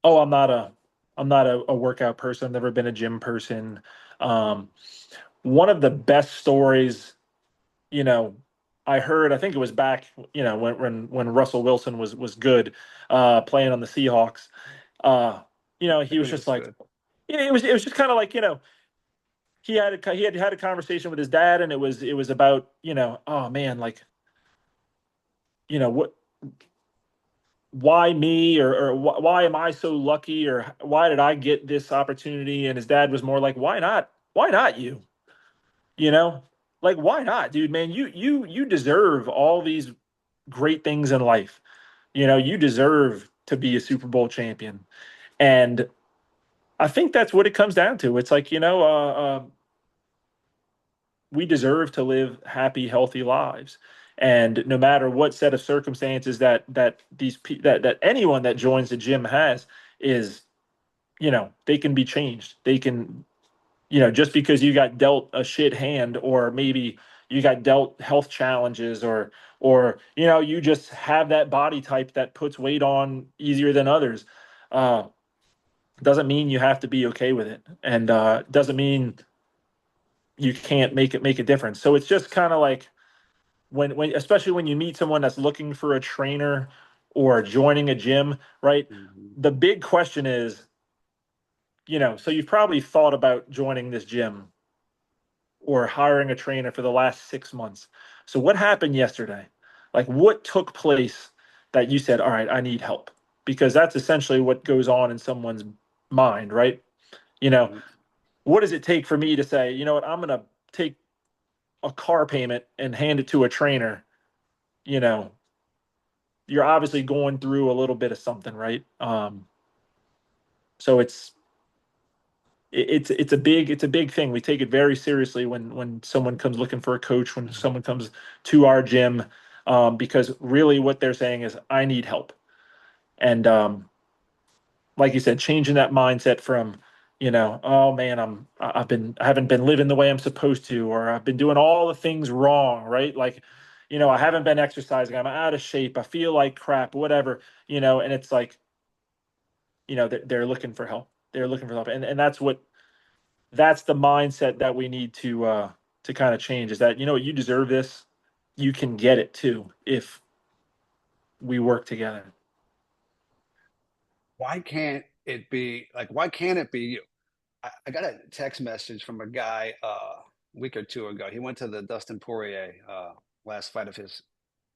oh, I'm not a workout person. I've never been a gym person. Um, One of the best stories, you know, I heard, I think it was back, when Russell Wilson was good, playing on the Seahawks. Uh, he was When he just was like, good. it was just kind of like, he had a conversation with his dad, and it was about, oh man, like, what, why me, or why am I so lucky, or why did I get this opportunity? And his dad was more like, why not? Why not you? You know, like, why not, dude, man? You deserve all these great things in life. You deserve to be a Super Bowl champion. And I think that's what it comes down to. It's like, we deserve to live happy, healthy lives. And no matter what set of circumstances that anyone that joins the gym has, is, they can be changed. They can, just because you got dealt a shit hand, or maybe you got dealt health challenges, or you just have that body type that puts weight on easier than others, uh, doesn't mean you have to be okay with it, and doesn't mean you can't make a difference. So it's just kind of like, when especially when you meet someone that's looking for a trainer or joining a gym, right? Mhm. The big question is, so you've probably thought about joining this gym or hiring a trainer for the last 6 months. So what happened yesterday? Like, what took place that you said, all right, I need help? Because that's essentially what goes on in someone's mind, right? You know, Right. what does it take for me to say, you know what, I'm going to take a car payment and hand it to a trainer? You know, you're obviously going through a little bit of something, right? So it's a big thing. We take it very seriously when someone comes looking for a coach, when someone comes to our gym, because really what they're saying is, I need help. And like you said, changing that mindset from, oh man, I haven't been living the way I'm supposed to, or I've been doing all the things wrong, right? Like, I haven't been exercising, I'm out of shape, I feel like crap, whatever, and it's like, they're looking for help. They're looking for help. And that's the mindset that we need to kind of change, is that, you deserve this. You can get it too if we work together. Why can't it be like, why can't it be you? I got a text message from a guy a week or two ago. He went to the Dustin Poirier last fight of his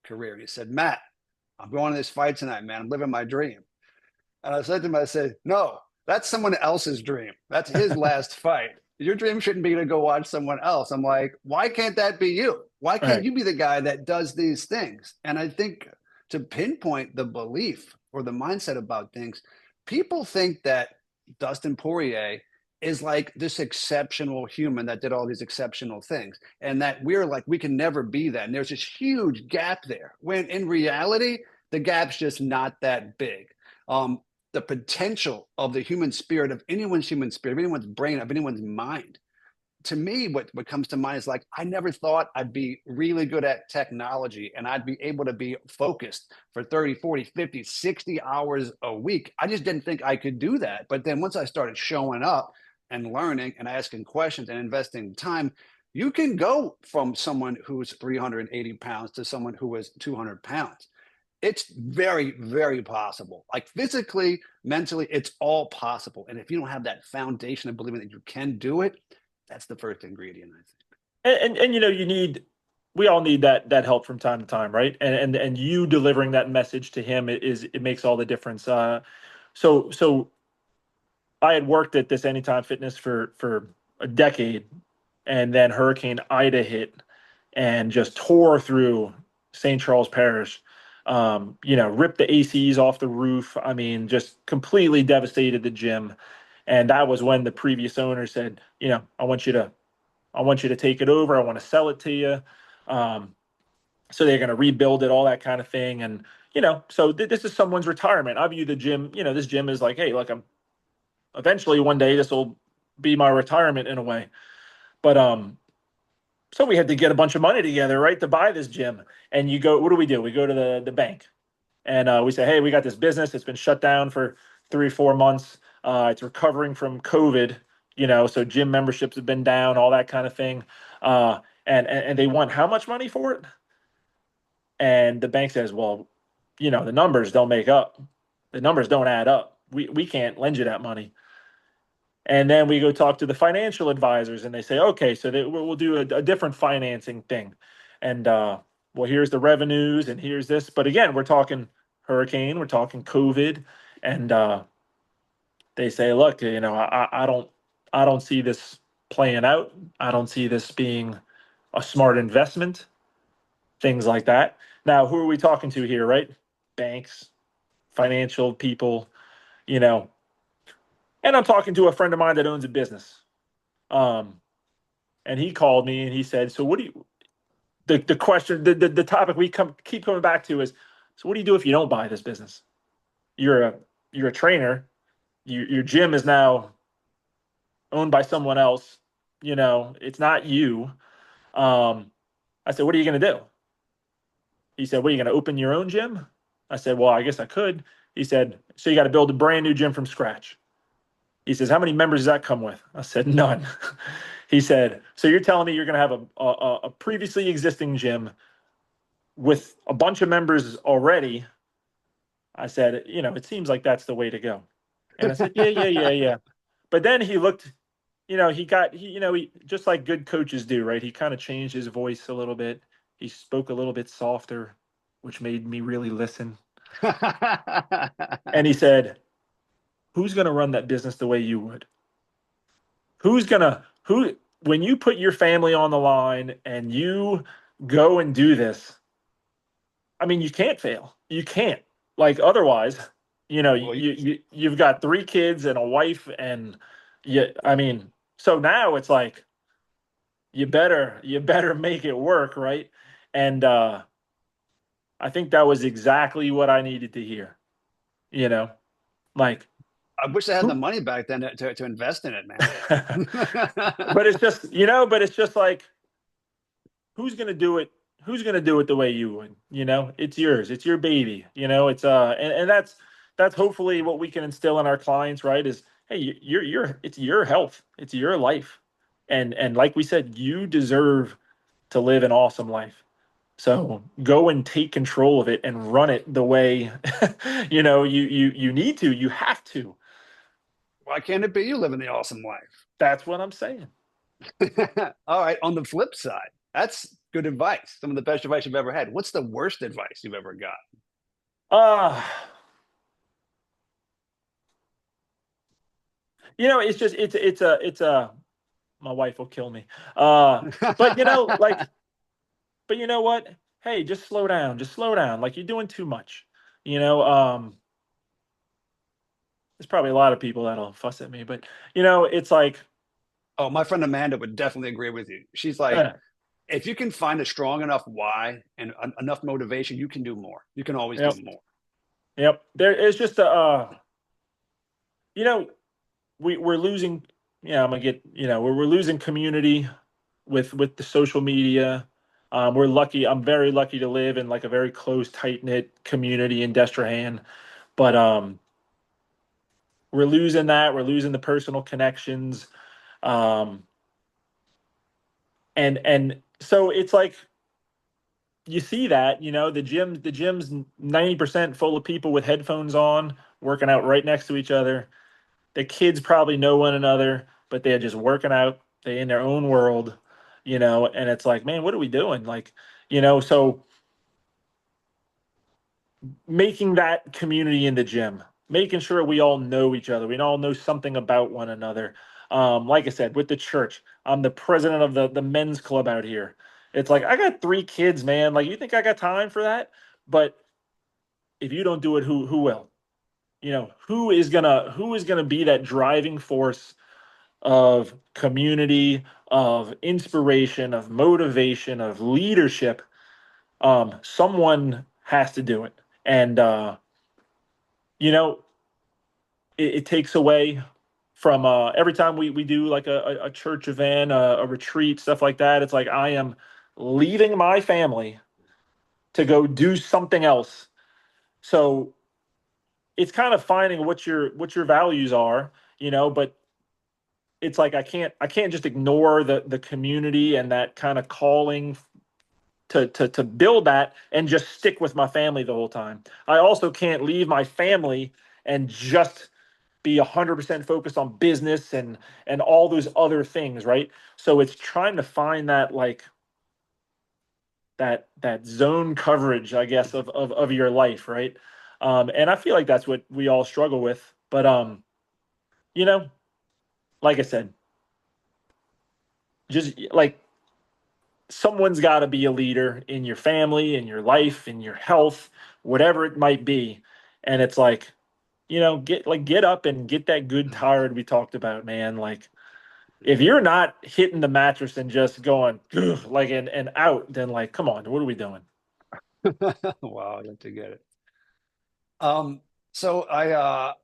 career. And he said, Matt, I'm going to this fight tonight, man. I'm living my dream. And I said to him, I said, no, that's someone else's dream. That's his last fight. Your dream shouldn't be to go watch someone else. I'm like, why can't that be you? Why All can't right. you be the guy that does these things? And I think to pinpoint the belief or the mindset about things, people think that Dustin Poirier is like this exceptional human that did all these exceptional things, and that we're like, we can never be that. And there's this huge gap there, when in reality, the gap's just not that big. Um, the potential of the human spirit, of anyone's human spirit, of anyone's brain, of anyone's mind. To me, what comes to mind is like, I never thought I'd be really good at technology and I'd be able to be focused for 30, 40, 50, 60 hours a week. I just didn't think I could do that. But then once I started showing up and learning and asking questions and investing time, you can go from someone who's 380 pounds to someone who is 200 pounds. It's very, very possible. Like physically, mentally, it's all possible. And if you don't have that foundation of believing that you can do it, that's the first ingredient, I think. And we all need that help from time to time, right? And you delivering that message to him, it makes all the difference. So I had worked at this Anytime Fitness for a decade, and then Hurricane Ida hit and just tore through St. Charles Parish. Ripped the ACs off the roof. I mean, just completely devastated the gym. And that was when the previous owner said, I want you to take it over. I want to sell it to you. Um, so they're going to rebuild it, all that kind of thing. And, so this is someone's retirement. I view the gym, this gym is like, hey, look, I'm eventually one day this will be my retirement in a way. But, so we had to get a bunch of money together, right, to buy this gym. And what do? We go to the bank, and we say, hey, we got this business. It's been shut down for 3 or 4 months. It's recovering from COVID, so gym memberships have been down, all that kind of thing. And they want how much money for it? And the bank says, well, the numbers don't make up. The numbers don't add up. We can't lend you that money. And then we go talk to the financial advisors, and they say, okay, so we'll do a different financing thing. And well, here's the revenues, and here's this. But again, we're talking hurricane, we're talking COVID, and they say, look, I don't see this playing out. I don't see this being a smart investment. Things like that. Now, who are we talking to here, right? Banks, financial people, you know. And I'm talking to a friend of mine that owns a business. Um, and he called me and he said, "So what do you?" The question, the topic we keep coming back to is, "So what do you do if you don't buy this business? You're a you're a trainer. Your gym is now owned by someone else. It's not you." Um, I said, "What are you going to do?" He said, "What are you going to open your own gym?" I said, "Well, I guess I could." He said, "So you got to build a brand new gym from scratch." He says, "How many members does that come with?" I said, "None." He said, "So you're telling me you're going to have a previously existing gym with a bunch of members already?" I said, "It seems like that's the way to go." And I said, "Yeah, yeah, yeah, yeah." But then he looked, he just like good coaches do, right? He kind of changed his voice a little bit. He spoke a little bit softer, which made me really listen. And he said, "Who's going to run that business the way you would?" who's gonna who when you put your family on the line and you go and do this, I mean, you can't fail. You can't. Like otherwise, Well, you've got three kids and a wife, and I mean, so now it's like you better make it work, right? And I think that was exactly what I needed to hear. You know, like I wish I had the who, money back then to invest in it, man. but it's just like who's gonna do it who's gonna do it the way you would, it's yours, it's your baby, it's and that's hopefully what we can instill in our clients, right? Is hey, you're it's your health, it's your life, and like we said, you deserve to live an awesome life. So go and take control of it and run it the way you need to, you have to. Why can't it be you living the awesome life? That's what I'm saying. All right. On the flip side, that's good advice. Some of the best advice you've ever had. What's the worst advice you've ever got? uh it's just it's a my wife will kill me. But you know what? Hey, just slow down. Just slow down. Like you're doing too much. You know, there's probably a lot of people that'll fuss at me, but it's like, Oh, my friend Amanda would definitely agree with you. She's like, uh, if you can find a strong enough why and enough motivation, you can do more. You can always do yep, more. yep. There is just you know, we're losing. Yeah, I'm gonna get. We're losing community with the social media. We're lucky. I'm very lucky to live in like a very close, tight knit community in Destrehan, but we're losing that. We're losing the personal connections. Um, and so it's like you see that, the gym's 90% full of people with headphones on, working out right next to each other. The kids probably know one another, but they're just working out. They in their own world, and it's like, man, what are we doing? Like, so making that community in the gym, making sure we all know each other, we all know something about one another. Like I said, with the church, I'm the president of the men's club out here. It's like I got three kids, man. Like you think I got time for that? But if you don't do it, who will? Who is gonna be that driving force of community, of inspiration, of motivation, of leadership? Someone has to do it, and you know it takes away from every time we do like a church event, a retreat, stuff like that. It's like I am leaving my family to go do something else. So it's kind of finding what your values are, but it's like I can't just ignore the community and that kind of calling to build that and just stick with my family the whole time. I also can't leave my family and just be 100% focused on business and all those other things, right? So it's trying to find that like that zone coverage, I guess, of your life, right? And I feel like that's what we all struggle with. But you know, like I said, just like someone's got to be a leader in your family, in your life, in your health, whatever it might be. And it's like, get up and get that good tired we talked about, man. Like if you're not hitting the mattress and just going "Ugh," like and out, then like, come on, what are we doing? Wow, I like to get it. Um, so I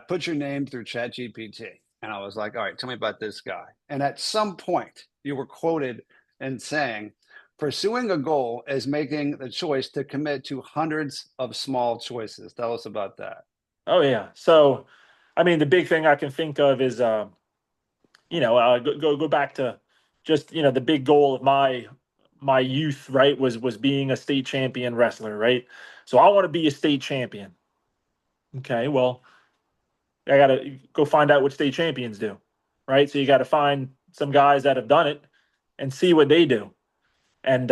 put your name through ChatGPT and I was like, all right, tell me about this guy. And at some point you were quoted in saying, pursuing a goal is making the choice to commit to hundreds of small choices. Tell us about that. Oh yeah. So, I mean, the big thing I can think of is, go back to just the big goal of my youth, right? Was being a state champion wrestler, right? So I want to be a state champion. Okay, well, I got to go find out what state champions do, right? So you got to find some guys that have done it and see what they do, and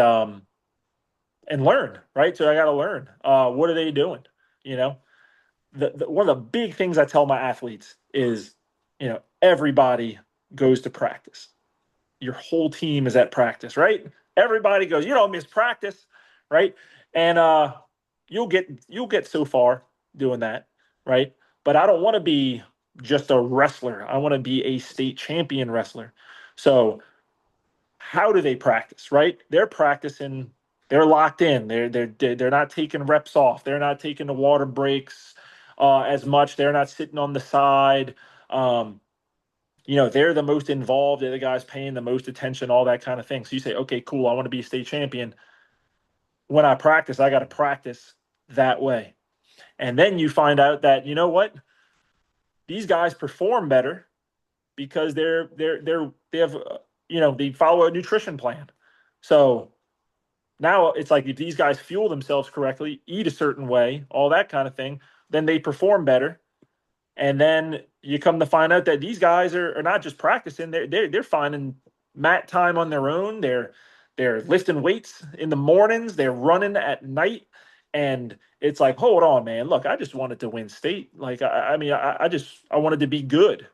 learn, right? So I got to learn. What are they doing? You know, one of the big things I tell my athletes is, everybody goes to practice. Your whole team is at practice, right? Everybody goes, you don't miss practice, right? And you'll get so far doing that, right? But I don't want to be just a wrestler. I want to be a state champion wrestler. So how do they practice, right? They're practicing, they're locked in. They're not taking reps off. They're not taking the water breaks as much. They're not sitting on the side. Um, they're the most involved. They're the guys paying the most attention, all that kind of thing. So you say, okay, cool. I want to be a state champion. When I practice, I got to practice that way. And then you find out that, you know what? These guys perform better because they have, they follow a nutrition plan. So now it's like if these guys fuel themselves correctly, eat a certain way, all that kind of thing, then they perform better. And then you come to find out that these guys are not just practicing; they're finding mat time on their own. They're lifting weights in the mornings. They're running at night, and it's like, hold on, man. Look, I just wanted to win state. Like, I mean, I wanted to be good.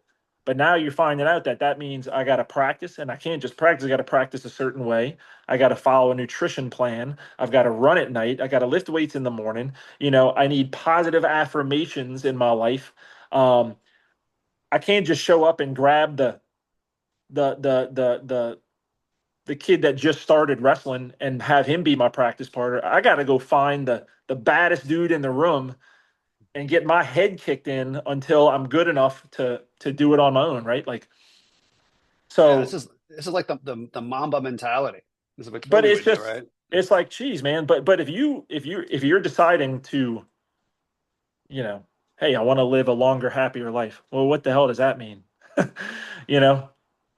But now you're finding out that that means I got to practice, and I can't just practice. I got to practice a certain way. I got to follow a nutrition plan. I've got to run at night. I got to lift weights in the morning. I need positive affirmations in my life. um, I can't just show up and grab the the kid that just started wrestling and have him be my practice partner. I got to go find the baddest dude in the room and get my head kicked in until I'm good enough to do it on my own, right? Like Yeah, so. this is like the Mamba mentality. This is what But Tony it's would do, just right? it's like, geez, man. But if you're deciding to, you know, hey, I want to live a longer, happier life. Well, what the hell does that mean? you know,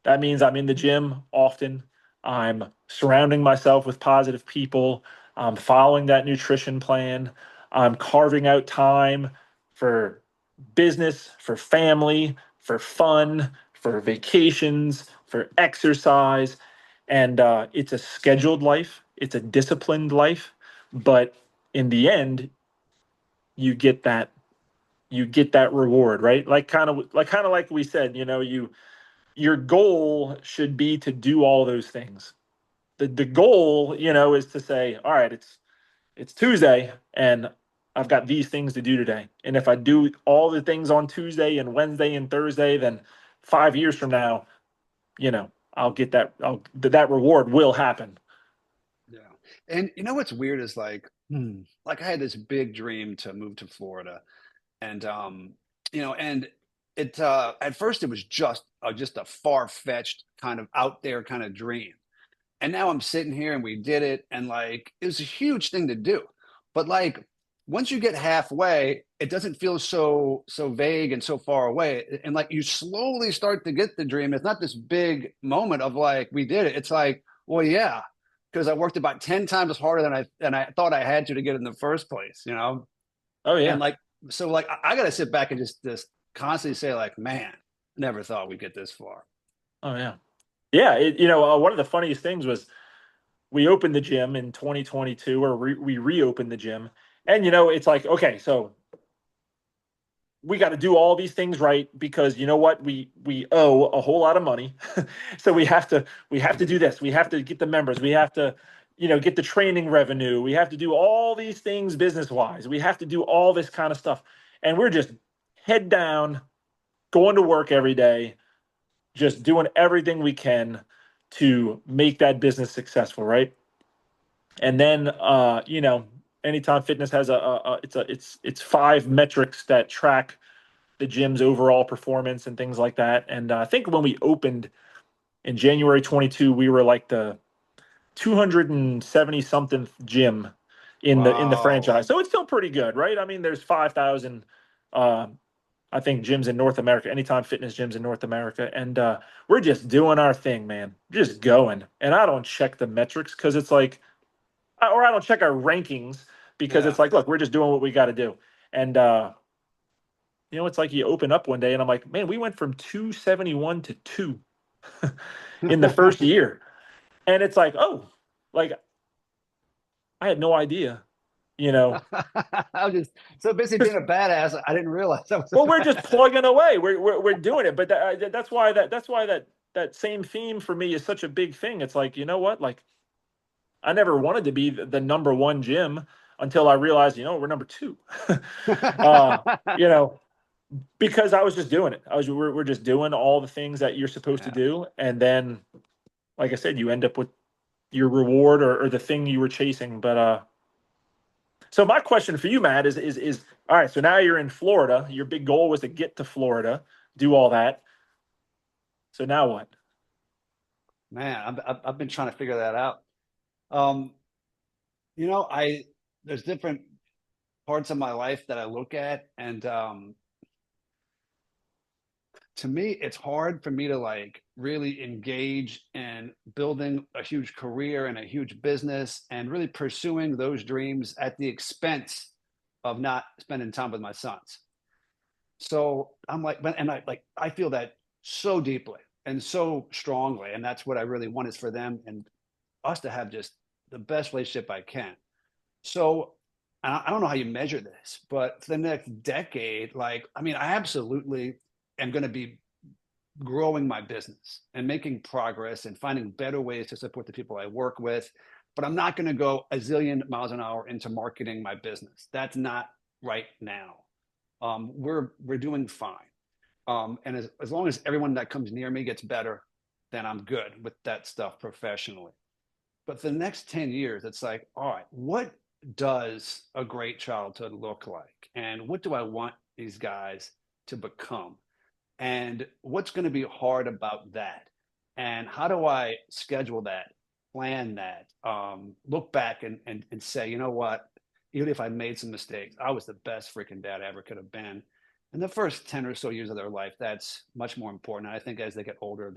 that means I'm in the gym often. I'm surrounding myself with positive people. I'm following that nutrition plan. I'm carving out time for business, for family, for fun, for vacations, for exercise. And it's a scheduled life, it's a disciplined life. But in the end, you get that reward, right? Like we said, your goal should be to do all those things. The goal, is to say, all right, it's Tuesday and I've got these things to do today. And if I do all the things on Tuesday and Wednesday and Thursday, then 5 years from now, I'll get that reward will happen. Yeah. And you know what's weird is like I had this big dream to move to Florida, and and it at first it was just a far-fetched kind of out there kind of dream. And now I'm sitting here and we did it, and like it was a huge thing to do. But like once you get halfway, it doesn't feel so vague and so far away. And like you slowly start to get the dream. It's not this big moment of like we did it. It's like, well, yeah, because I worked about 10 times harder than I thought I had to get in the first place, you know? Oh And yeah. like so like I gotta sit back and just constantly say, like, man, never thought we'd get this far. Oh yeah. Yeah. One of the funniest things was we opened the gym in 2022, or we reopened the gym. And it's like, okay, so we got to do all these things right because you know what, we owe a whole lot of money. So we have to do this, we have to get the members, we have to get the training revenue, we have to do all these things business wise, we have to do all this kind of stuff. And we're just head down, going to work every day, just doing everything we can to make that business successful, right? And then Anytime Fitness has it's five metrics that track the gym's overall performance and things like that. And I think when we opened in January 22, we were like the 270 something gym in the Wow. franchise. So it's still pretty good, right? I mean, there's 5,000 uh, I think gyms in North America, Anytime Fitness gyms in North America, and we're just doing our thing, man. Just going. And I don't check the metrics because it's like, or I don't check our rankings because Yeah. it's like, look, we're just doing what we got to do. And it's like you open up one day and I'm like, man, we went from 271 to 2 in the first year. And it's like, oh, like I had no idea, you know. I was just so busy being a badass, I didn't realize I was a Well, we're just badass. plugging away. We're doing it, but that's why that same theme for me is such a big thing. It's like, you know what? Like, I never wanted to be the number one gym until I realized, we're number two. uh, you know, because I was just doing it. We're just doing all the things that you're supposed to Yeah. do, and then, like I said, you end up with your reward, or the thing you were chasing. But so my question for you, Matt, is all right. So now you're in Florida. Your big goal was to get to Florida, do all that. So now what? Man, I've been trying to figure that out. Um, I there's different parts of my life that I look at, and to me, it's hard for me to like really engage in building a huge career and a huge business and really pursuing those dreams at the expense of not spending time with my sons. So I'm like, and I feel that so deeply and so strongly, and that's what I really want is for them and us to have just the best relationship I can. So I don't know how you measure this, but for the next decade, like, I mean, I absolutely am going to be growing my business and making progress and finding better ways to support the people I work with. But I'm not going to go a zillion miles an hour into marketing my business. That's not right now. We're doing fine. And as long as everyone that comes near me gets better, then I'm good with that stuff professionally. But for the next 10 years, it's like, all right, what does a great childhood look like? And what do I want these guys to become? And what's going to be hard about that? And how do I schedule that, plan that, look back and say, you know what? Even if I made some mistakes, I was the best freaking dad I ever could have been. In the first 10 or so years of their life, that's much more important. I think as they get older,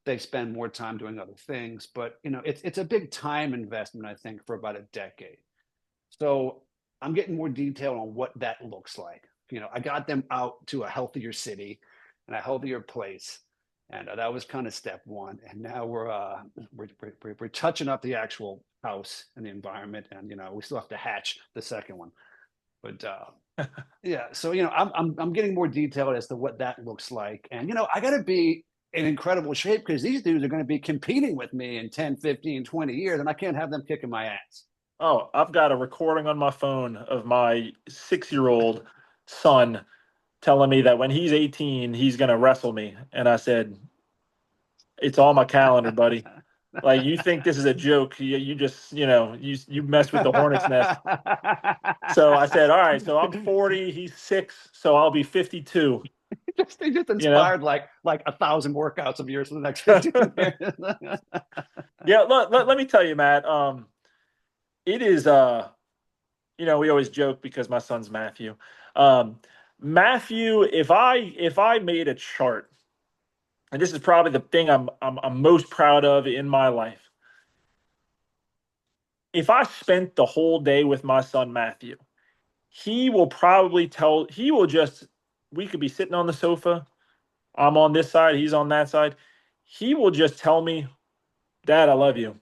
they spend more time doing other things. But it's a big time investment, I think, for about a decade. So I'm getting more detail on what that looks like. I got them out to a healthier city and a healthier place, and that was kind of step one. And now we're touching up the actual house and the environment, and we still have to hatch the second one. But yeah, so I'm getting more detailed as to what that looks like, and I got to be in incredible shape because these dudes are going to be competing with me in 10, 15, 20 years, and I can't have them kicking my ass. Oh, I've got a recording on my phone of my 6-year-old son telling me that when he's 18, he's going to wrestle me. And I said, it's on my calendar, buddy. Like, you think this is a joke. You just, you mess with the hornet's nest. So I said, all right, so I'm 40, he's 6, so I'll be 52, They just you know? inspired like 1,000 workouts of yours for the next 15 years. Yeah, let me tell you, Matt, it is, we always joke because my son's Matthew. Um, Matthew, if I made a chart, and this is probably the thing I'm most proud of in my life. If I spent the whole day with my son Matthew, he will just, we could be sitting on the sofa. I'm on this side, he's on that side. He will just tell me, Dad, I love you.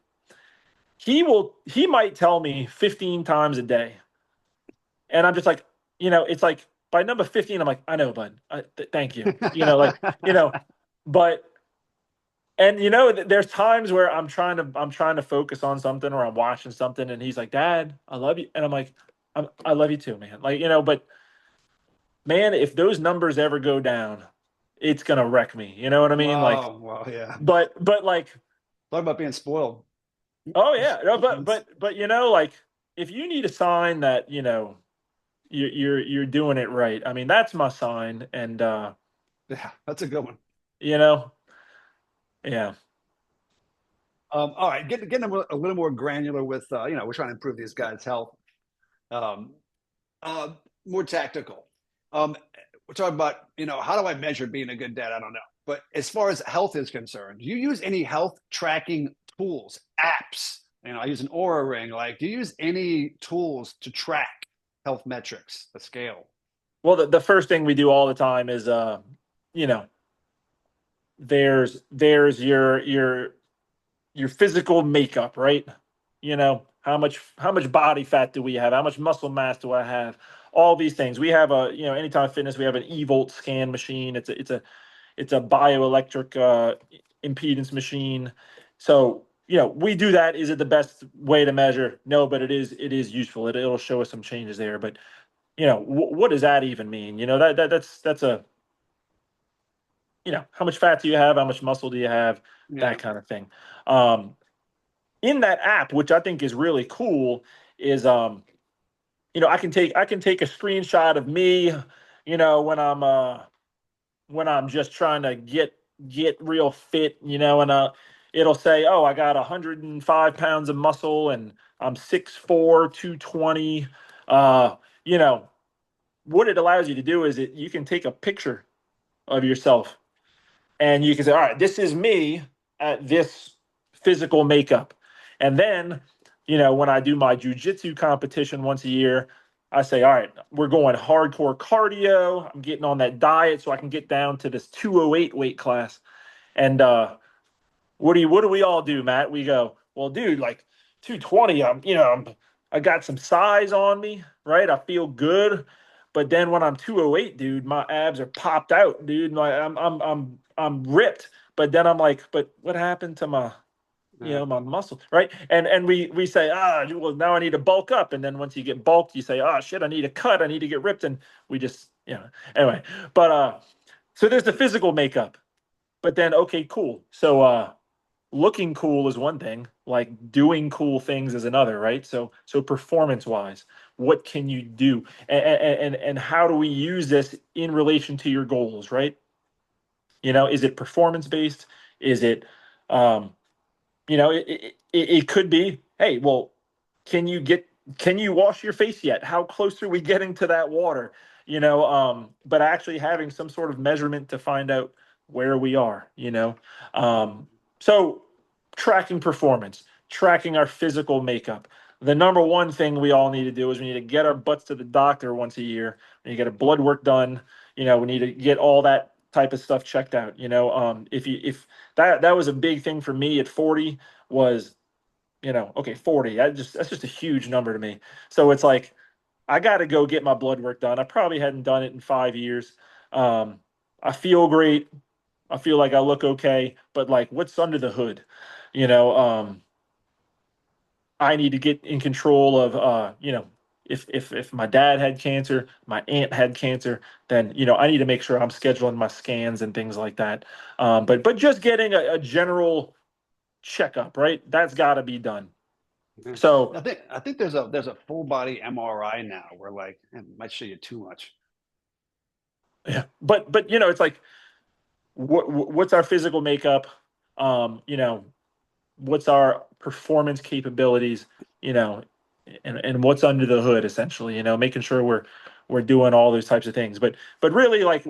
He might tell me 15 times a day. And I'm just like, it's like by number 15, I'm like, I know, bud. Thank you. But there's times where I'm trying to focus on something, or I'm watching something, and he's like, Dad, I love you. And I'm like, I love you too, man. Like, but man, if those numbers ever go down, it's gonna wreck me. You know what I mean? Like, Wow, wow, yeah. but like, Talk about being spoiled. oh yeah, no, but like, if you need a sign that you're doing it right, I mean, that's my sign. And Yeah, that's a good one. you know, yeah. All right, getting a little more granular with, we're trying to improve these guys' health. Um, uh, More tactical. We're talking about, how do I measure being a good dad? I don't know. But as far as health is concerned, do you use any health tracking tools, apps? I use an Aura ring. Like, do you use any tools to track health metrics, a scale? Well, the first thing we do all the time is you know there's your physical makeup, right? how much body fat do we have? How much muscle mass do I have? All these things. We have Anytime Fitness, we have an eVolt scan machine. It's a bioelectric impedance machine. So we do that. Is it the best way to measure? No, but it is useful. It'll show us some changes there. But what does that even mean? That's a how much fat do you have? How much muscle do you have? Yeah. That kind of thing. Um, in that app, which I think is really cool, is I can take a screenshot of me, when I'm just trying to get real fit, and it'll say, oh, I got 105 pounds of muscle and I'm 6'4", 220. Uh, you know, what it allows you to do is you can take a picture of yourself and you can say, all right, this is me at this physical makeup. And then, when I do my jujitsu competition once a year, I say, all right, we're going hardcore cardio. I'm getting on that diet so I can get down to this 208 weight class. And what do we all do, Matt? We go, well, dude, like 220, I got some size on me, right? I feel good. But then when I'm 208, dude, my abs are popped out, dude. I'm ripped. But then I'm like, but what happened to Yeah. my muscle, right? And we say, well, now I need to bulk up. And then once you get bulked, you say, shit, I need a cut. I need to get ripped. And we just, anyway. But so there's the physical makeup. But then, okay, cool. So looking cool is one thing, like doing cool things is another, right? So performance wise, what can you do, and how do we use this in relation to your goals, right? Is it performance based? Is it um it could be, hey, well, can you get can you wash your face yet? How close are we getting to that water? But actually having some sort of measurement to find out where we are. So tracking performance, tracking our physical makeup. The number one thing we all need to do is we need to get our butts to the doctor once a year. We need to get a blood work done. We need to get all that type of stuff checked out. If that was a big thing for me at 40 was, okay, 40. That's just a huge number to me. So it's like I got to go get my blood work done. I probably hadn't done it in 5 years. Um, I feel great. I feel like I look okay, but like what's under the hood? You know, I need to get in control of if my dad had cancer, my aunt had cancer, then I need to make sure I'm scheduling my scans and things like that. But just getting a general checkup, right? That's got to be done. Yeah. So I think there's a full body MRI now where like it might show you too much. yeah, but it's like what's our physical makeup? What's our performance capabilities? You know, and what's under the hood essentially. Making sure we're doing all those types of things. But really, like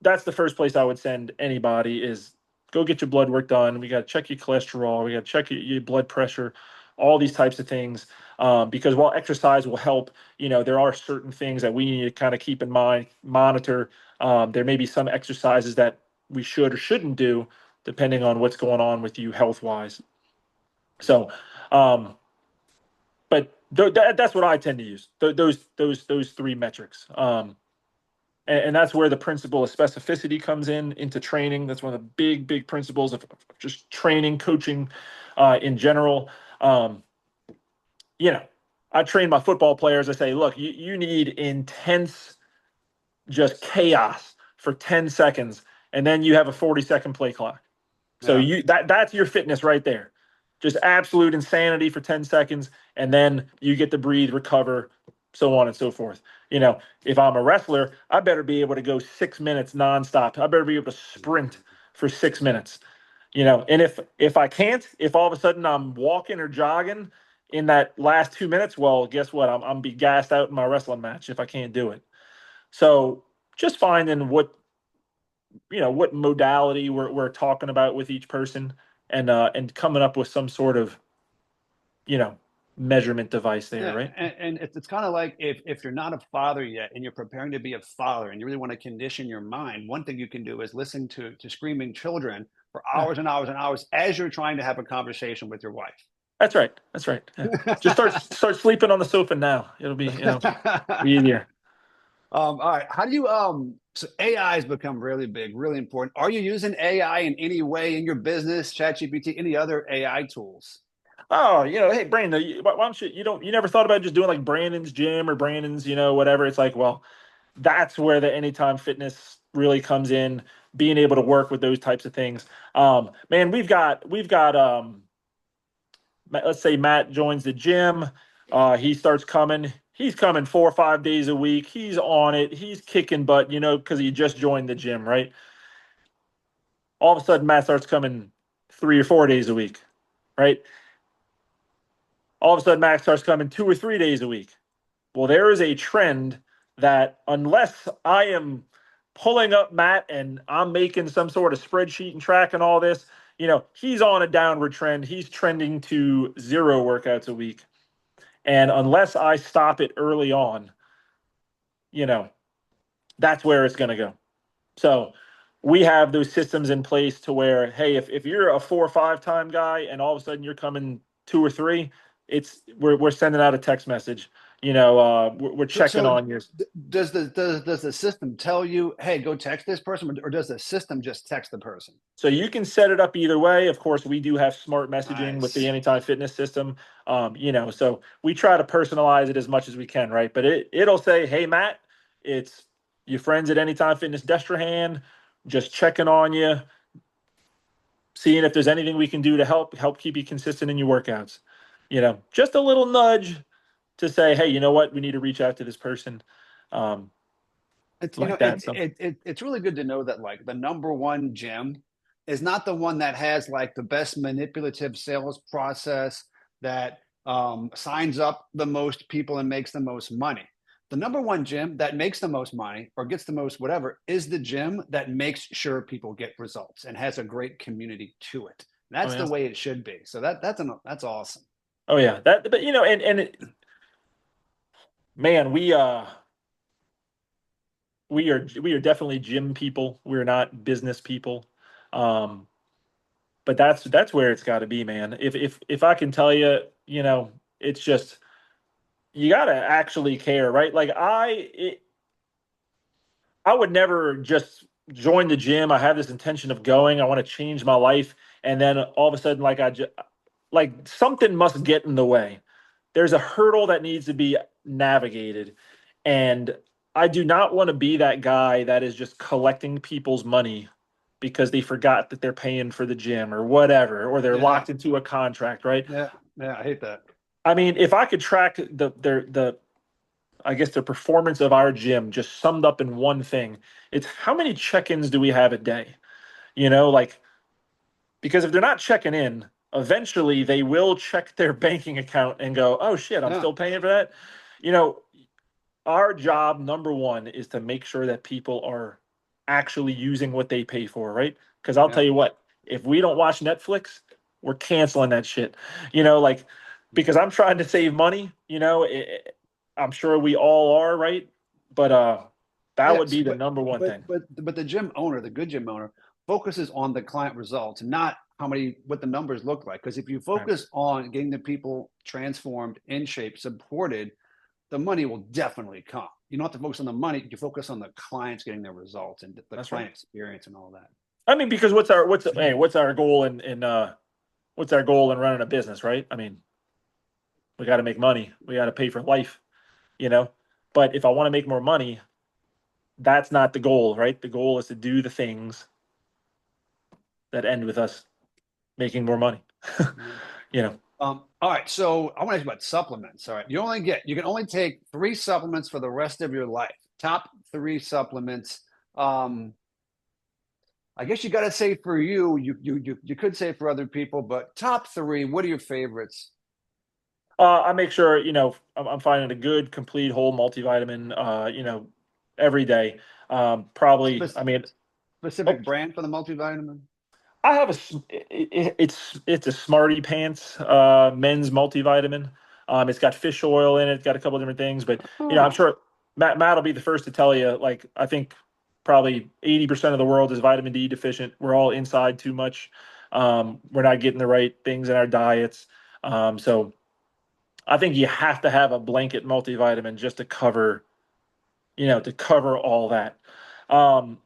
that's the first place I would send anybody is go get your blood work done. We got to check your cholesterol. We got to check your blood pressure, all these types of things. Because while exercise will help, there are certain things that we need to kind of keep in mind, monitor. There may be some exercises that we should or shouldn't do, depending on what's going on with you health wise. So, um, but that's what I tend to use. Those three metrics. And that's where the principle of specificity comes into training. That's one of the big principles of just training, coaching, in general. Um, you know, I train my football players. I say, look, you need intense, just chaos for 10 seconds, and then you have a 40-second play clock. So Yeah. that's your fitness right there. Just absolute insanity for 10 seconds, and then you get to breathe, recover, so on and so forth. If I'm a wrestler, I better be able to go 6 minutes nonstop. I better be able to sprint for 6 minutes. And if I can't, if all of a sudden I'm walking or jogging in that last 2 minutes, well, guess what? I'm be gassed out in my wrestling match if I can't do it. So just finding what modality we're talking about with each person, and coming up with some sort of you know measurement device there, Yeah, right? and it's kind of like if you're not a father yet and you're preparing to be a father and you really want to condition your mind, one thing you can do is listen to screaming children for Yeah, hours and hours and hours as you're trying to have a conversation with your wife. That's right. That's right. Yeah. Just start sleeping on the sofa now. It'll be be easier. All right. How do you so AI has become really big, really important. Are you using AI in any way in your business, ChatGPT, any other AI tools? Oh, hey, Brandon, why don't you never thought about just doing like Brandon's gym or Brandon's, whatever. It's like, well, that's where the anytime fitness really comes in, being able to work with those types of things. Man, we've got let's say Matt joins the gym. He starts coming. He's coming 4 or 5 days a week. He's on it. He's kicking butt, because he just joined the gym, right? All of a sudden, Matt starts coming 3 or 4 days a week, right? All of a sudden, Matt starts coming 2 or 3 days a week. Well, there is a trend that unless I am pulling up Matt and I'm making some sort of spreadsheet and tracking all this, he's on a downward trend. He's trending to 0 workouts a week. And unless I stop it early on, you know, that's where it's going to go. So we have those systems in place to where, hey, if you're a 4 or 5 time guy and all of a sudden you're coming 2 or 3, we're sending out a text message. We're So, checking so on you. does the system tell you, hey, go text this person, or does the system just text the person? So you can set it up either way. Of course, we do have smart messaging with the Nice. Anytime Fitness system. So we try to personalize it as much as we can, right? But it'll say, "Hey, Matt, it's your friends at Anytime Fitness Destrahan, just checking on you, seeing if there's anything we can do to help keep you consistent in your workouts." Just a little nudge to say, "Hey, you know what? We need to reach out to this person." Um, It's like that. So, it's really good to know that like the number one gym is not the one that has like the best manipulative sales process that signs up the most people and makes the most money. The number one gym that makes the most money or gets the most whatever is the gym that makes sure people get results and has a great community to it. oh That's yeah, the way it should be. So that's awesome. oh yeah. But man, we are definitely gym people. We're not business people. Um, but that's where it's got to be, man. If I can tell you, it's just you got to actually care, right? Like I would never just join the gym. I have this intention of going. I want to change my life, and then all of a sudden, like something must get in the way. There's a hurdle that needs to be navigated, and I do not want to be that guy that is just collecting people's money because they forgot that they're paying for the gym or whatever, or they're Yeah, locked into a contract, right? yeah, yeah. I hate that. I mean, if I could track the I guess the performance of our gym just summed up in one thing, it's how many check-ins do we have a day? Like because if they're not checking in, eventually they will check their banking account and go, "Oh shit, I'm Yeah, still paying for that." You know, our job number one is to make sure that people are actually using what they pay for, right? Because I'll yeah, tell you what, if we don't watch Netflix, we're canceling that shit. Like because I'm trying to save money. I'm sure we all are, right? But that would yes. be the number one thing. But the gym owner, the good gym owner, focuses on the client results, not what the numbers look like. Because if you Right. focus on getting the people transformed, in shape, supported, the money will definitely come. You don't have to focus on the money. You focus on the clients getting their results and the That's right. client experience and all that. I mean, because what's our goal in what's our goal in running a business, right? I mean, we got to make money. We got to pay for life, you know. But if I want to make more money, that's not the goal, right? The goal is to do the things that end with us making more money. Yeah. you know. All right, so I want to ask you about supplements. All right, you can only take three supplements for the rest of your life. Top three supplements. Um, I guess you got to say for you. You could say for other people, but top three. What are your favorites? I make sure I'm finding a good, complete, whole multivitamin. Every day. Probably. I Spe- mean, oh, Specific brand for the multivitamin? I have it's a Smarty Pants men's multivitamin. It's got fish oil in it. It's got a couple of different things, but I'm Oh, sure Matt will be the first to tell you. Like I think probably 80% of the world is vitamin D deficient. We're all inside too much. We're not getting the right things in our diets. So I think you have to have a blanket multivitamin just to cover, to cover all that. Um,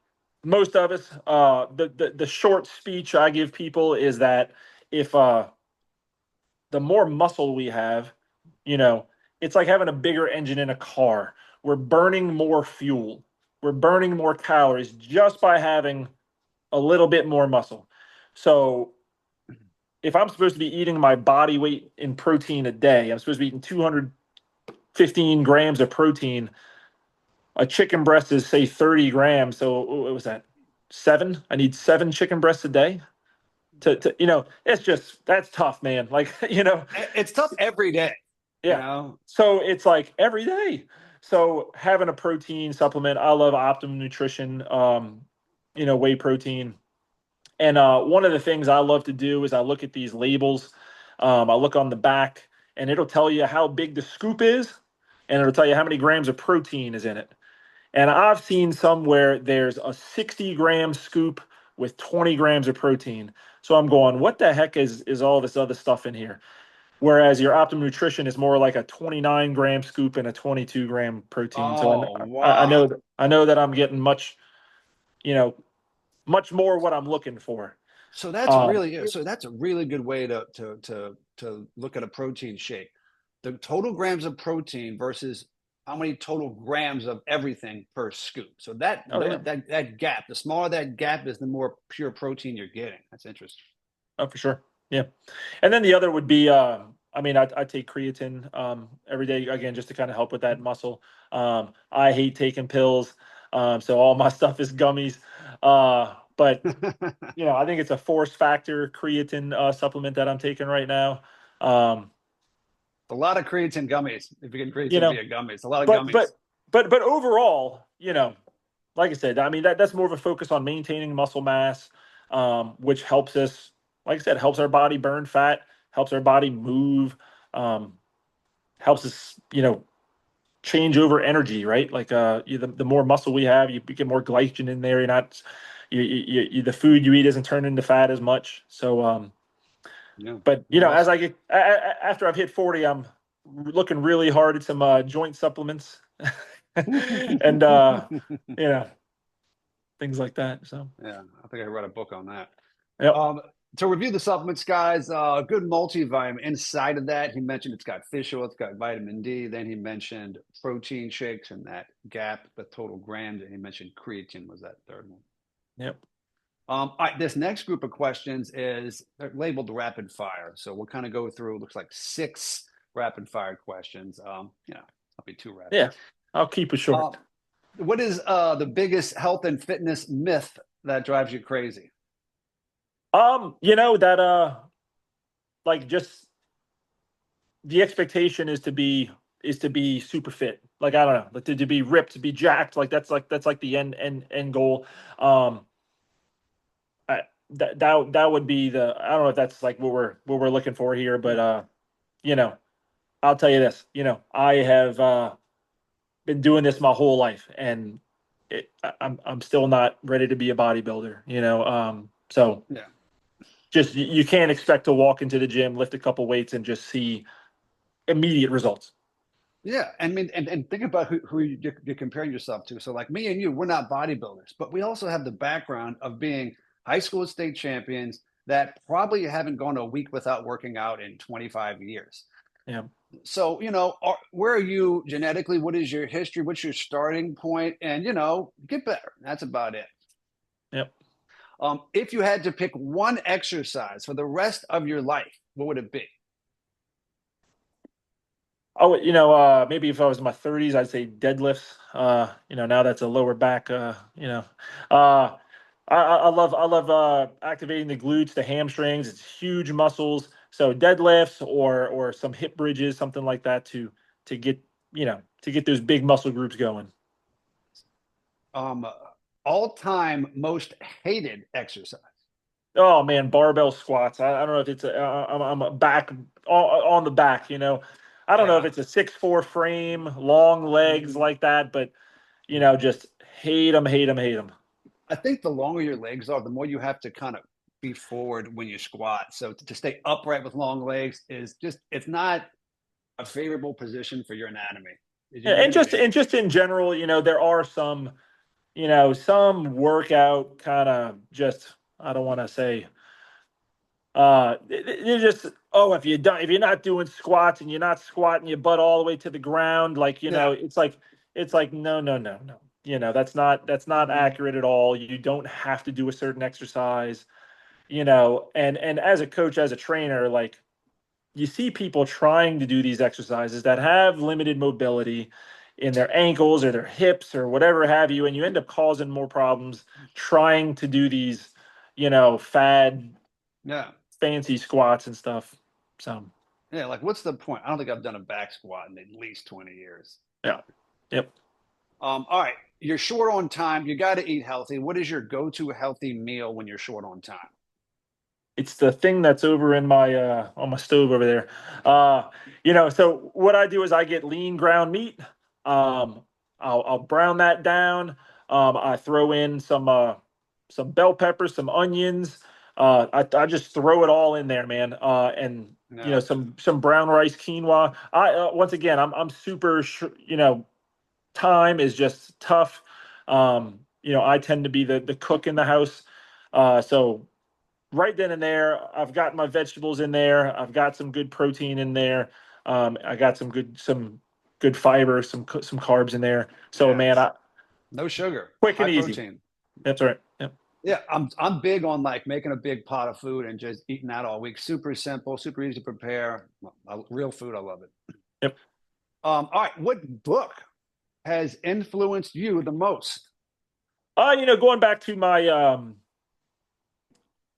Most of us, the short speech I give people is that if the more muscle we have, you know, it's like having a bigger engine in a car. We're burning more fuel. We're burning more calories just by having a little bit more muscle. So if I'm supposed to be eating my body weight in protein a day, I'm supposed to be eating 215 grams of protein. A chicken breast is say 30 grams. So what was that? Seven? I need seven chicken breasts a day it's just, that's tough, man. Like, It's tough every day, you yeah. know. So it's like every day. So having a protein supplement, I love Optimum Nutrition, whey protein. And one of the things I love to do is I look at these labels. I look on the back, and it'll tell you how big the scoop is, and it'll tell you how many grams of protein is in it. And I've seen somewhere there's a 60-gram scoop with 20 grams of protein. So I'm going, what the heck is all this other stuff in here? Whereas your Optimum Nutrition is more like a 29-gram scoop and a 22-gram protein. So Oh I wow. know I know that I'm getting you know, much more what I'm looking for. So that's Um, really so that's a really good way to look at a protein shake. The total grams of protein versus how many total grams of everything per scoop. So oh yeah, that gap, the smaller that gap is, the more pure protein you're getting. That's interesting. oh for sure, yeah. And then the other would be, I mean, I take creatine every day again just to kind of help with that muscle. I hate taking pills, so all my stuff is gummies. But I think it's a force factor creatine supplement that I'm taking right now. Um, A lot of creatine gummies. If you get you creatine know, via gummies, a lot of but gummies. but but overall, like I said, I mean that's more of a focus on maintaining muscle mass, which helps us, like I said, helps our body burn fat, helps our body move, um, helps us, change over energy, right? Like the more muscle we have, you get more glycogen in there. You're not, the food you eat isn't turned into fat as much. So Yeah, but well as I said. get after I've hit 40, I'm looking really hard at some joint supplements and you know things like that. So Yeah, I think I read a book on that. yep, Um, to review the supplements, guys, good multivitamin. Inside of that, he mentioned it's got fish oil, it's got vitamin D. Then he mentioned protein shakes and that gap, the total grams. And he mentioned creatine was that third one. yep, All right, this next group of questions is labeled rapid fire. So we'll kind of go through, looks like six rapid fire questions. I'll be too rapid. yeah. I'll keep it short. What is the biggest health and fitness myth that drives you crazy? That like just the expectation is to be super fit. Like I don't know, like to be ripped, to be jacked. Like that's like the end goal. Um, that would be the, I don't know if that's like what we're looking for here, but you know, I'll tell you this, I have been doing this my whole life, and I'm still not ready to be a bodybuilder, so Yeah. just you can't expect to walk into the gym, lift a couple weights, and just see immediate results. Yeah, I mean, and think about who you're comparing yourself to. So, like me and you, we're not bodybuilders, but we also have the background of being high school state champions that probably haven't gone a week without working out in 25 years. Yeah. So, where are you genetically? What is your history? What's your starting point? And, get better. That's about it. Yep. If you had to pick one exercise for the rest of your life, what would it be? Oh, maybe if I was in my 30s, I'd say deadlifts. Now that's a lower back. Uh, I love activating the glutes, the hamstrings. It's huge muscles. So deadlifts or some hip bridges, something like that to get to get those big muscle groups going. Um, All-time most hated exercise. Oh man, barbell squats. I don't know if it's I'm a back on the back. I don't know if Yeah. it's a 6'4" frame, long legs like that, but just hate them, hate them, hate them. I think the longer your legs are, the more you have to kind of feet forward when you squat. So to stay upright with long legs is just, it's not a favorable position for your anatomy. Did you And agree with just me? and just in general, there are some, some workout kind of just, I don't want to say, you just, oh, if you're not doing squats and you're not squatting your butt all the way to the ground, like, Yeah. it's like no, no, no, no. That's not Mhm. accurate at all. You don't have to do a certain exercise, and as a coach, as a trainer, like, you see people trying to do these exercises that have limited mobility in their ankles or their hips or whatever have you, and you end up causing more problems trying to do these, fad Yeah. fancy squats and stuff. So Yeah. Like, what's the point? I don't think I've done a back squat in at least 20 years. yeah, yep. All right. You're short on time. You got to eat healthy. What is your go-to healthy meal when you're short on time? It's the thing that's over in my on my stove over there. So what I do is I get lean ground meat. Um, I'll brown that down. I throw in some bell peppers, some onions. I just throw it all in there, man. And Yeah. some brown rice quinoa. I once again, I'm super time is just tough. I tend to be the cook in the house. So right then and there, I've got my vegetables in there. I've got some good protein in there. I got some good fiber, some carbs in there. So Yeah. man, No sugar, quick high and easy. protein. That's right. Yep. Yeah, I'm big on like making a big pot of food and just eating that all week. Super simple, super easy to prepare. Real food, I love it. Yep. All right, what book has influenced you the most? Going back to my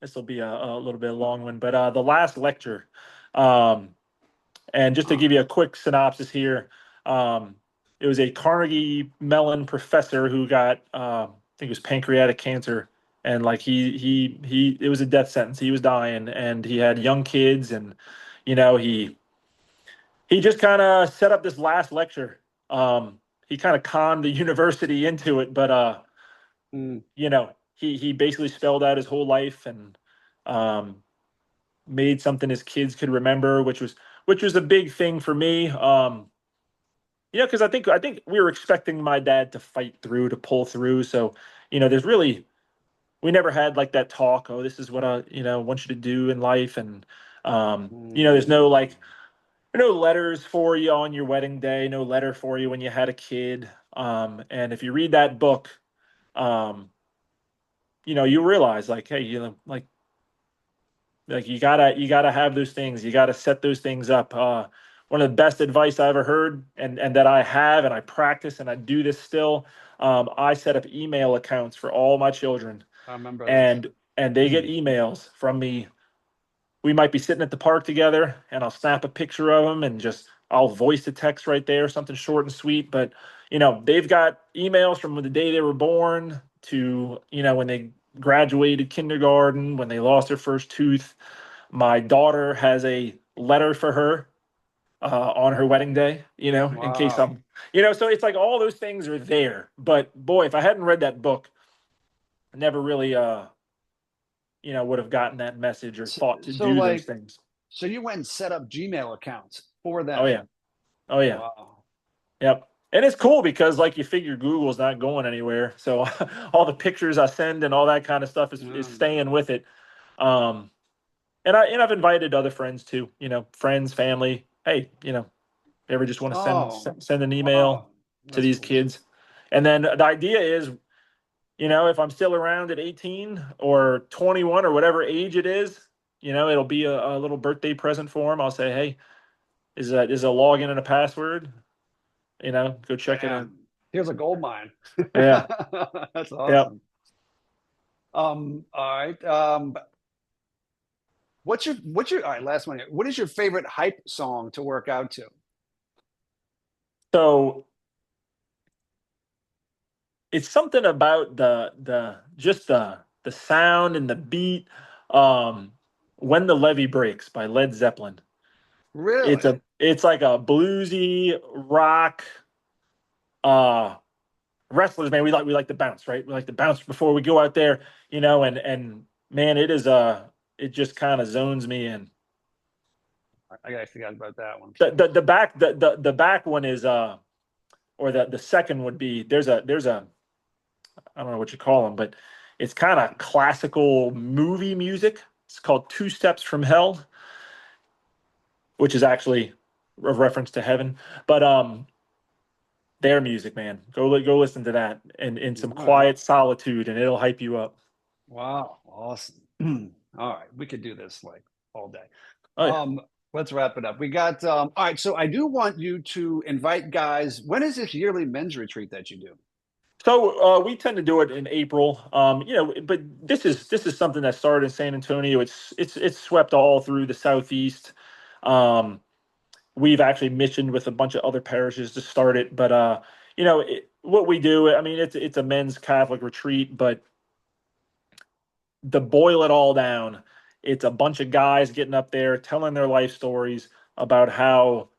this will be a little bit long one, but the last lecture. Um, And just to Oh, give you a quick synopsis here, um, it was a Carnegie Mellon professor who got, I think it was pancreatic cancer, and like it was a death sentence. He was dying, and he had young kids, and he just kind of set up this last lecture. He kind of conned the university into it, but mm, he basically spelled out his whole life and um, made something his kids could remember, which was a big thing for me. Because I think we were expecting my dad to fight through, to pull through. So, there's really we never had like that talk. Oh, this is what I want you to do in life, and there's mm. no letters for you on your wedding day, no letter for you when you had a kid. And if you read that book, um, you realize like, hey, like you gotta have those things. You gotta set those things up. One of the best advice I ever heard, and that I have, and I practice, and I do this still. I set up email accounts for all my children, I remember this. and they get emails from me. We might be sitting at the park together, and I'll snap a picture of them, and just I'll voice the text right there, something short and sweet. But they've got emails from the day they were born to when they graduated kindergarten, when they lost their first tooth. My daughter has a letter for her on her wedding day, in case Wow. so it's like all those things are there. But boy, if I hadn't read that book, I never really, would have gotten that message or So, thought to so do those like, things. so you went and set up Gmail accounts for Oh, them. yeah. Oh, yeah. Wow. Yep. And it's cool because, like, you figure Google's not going anywhere. So all the pictures I send and all that kind of stuff is Mm. staying with it. Um, and I've invited other friends too, friends, family. Hey, ever just want to send Oh, send send an email wow. to That's these cool. kids? And then the idea is, if I'm still around at 18 or 21 or whatever age it is, it'll be a little birthday present for them. I'll say, hey, is a login and a password? Go check it out. Bam. Here's a gold mine. Yeah. That's Yeah. awesome. All right. All right, last one here. What is your favorite hype song to work out to? So it's something about the sound and the beat. When the Levee Breaks by Led Zeppelin. It's Really? it's like a bluesy rock wrestlers, man. We like to bounce, right? We like to bounce before we go out there, and man, it just kind of zones me in. I actually forgot about that one. The back one is or the second would be there's a I don't know what you call them, but it's kind of classical movie music. It's called Two Steps from Hell, which is actually a reference to heaven. But their music, man, go listen to that in some All right. quiet solitude, and it'll hype you up. Wow. Awesome. All right. We could do this like all day. Oh yeah. Let's wrap it up. We got all right. So I do want you to invite guys. When is this yearly men's retreat that you do? So we tend to do it in April, but this is something that started in San Antonio. It's swept all through the Southeast. Um, we've actually missioned with a bunch of other parishes to start it, but what we do, I mean, it's a men's Catholic retreat, but to boil it all down, it's a bunch of guys getting up there telling their life stories about how,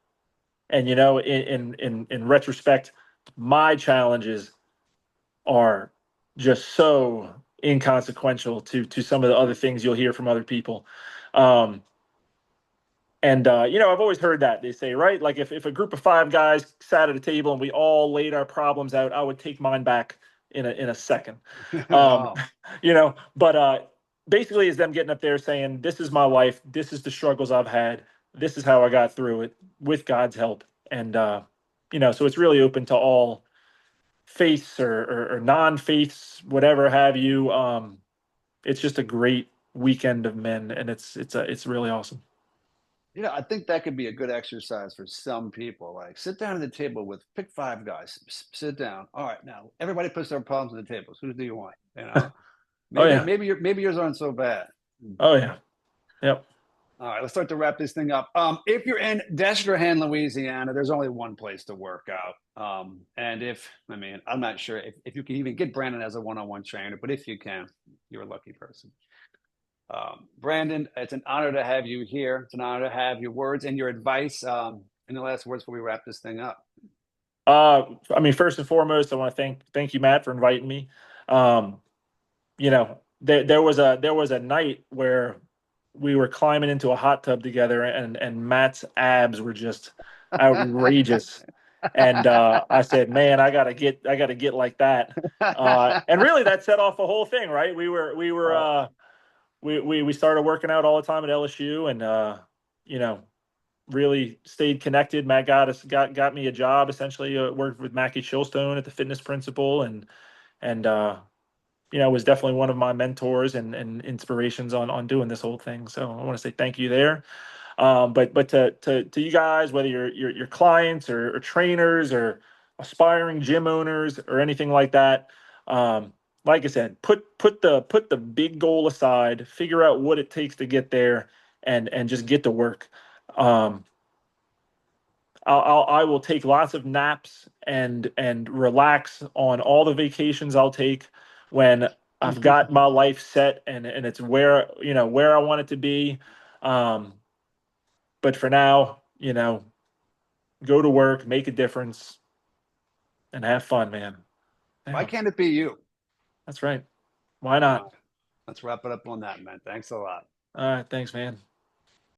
and in retrospect, my challenges are just so inconsequential to some of the other things you'll hear from other people. Um, and I've always heard that they say, right, like if a group of five guys sat at a table and we all laid our problems out, I would take mine back in a second. Um, Wow. but basically, is them getting up there saying, "This is my life. This is the struggles I've had. This is how I got through it with God's help." And so it's really open to all faiths or non-faiths, whatever have you. It's just a great weekend of men, and it's really awesome. I think that could be a good exercise for some people. Like, sit down at the table with pick five guys. Sit down. All right, now everybody puts their palms on the tables. Who do you want? Oh Maybe yeah. maybe yours aren't so bad. Oh yeah. Yep. All right, let's start to wrap this thing up. If you're in Destrehan, Louisiana, there's only one place to work out. And I'm not sure if you can even get Brandon as a one-on-one trainer, but if you can, you're a lucky person. Brandon, it's an honor to have you here. It's an honor to have your words and your advice. In the last words before we wrap this thing up. I mean, first and foremost, I want to thank you, Matt, for inviting me. Um, there was a night where we were climbing into a hot tub together, and Matt's abs were just outrageous. And I said, "Man, I gotta get like that." And really, that set off a whole thing, right? We started working out all the time at LSU, and you know, really stayed connected. Matt got me a job, essentially, worked with Mackie Shilstone at the Fitness Principal, and was definitely one of my mentors and inspirations on doing this whole thing. So I want to say thank you there. But to you guys, whether you're clients or trainers or aspiring gym owners or anything like that, like I said, put the big goal aside, figure out what it takes to get there, and just get to work. Um, I will take lots of naps and relax on all the vacations I'll take when I've got my life set and it's where I want it to be. Um, but for now, go to work, make a difference, and have fun, man. Why Yeah, can't it be you? that's right. Why All not? right, let's wrap it up on that, man. Thanks a lot. All right, thanks, man.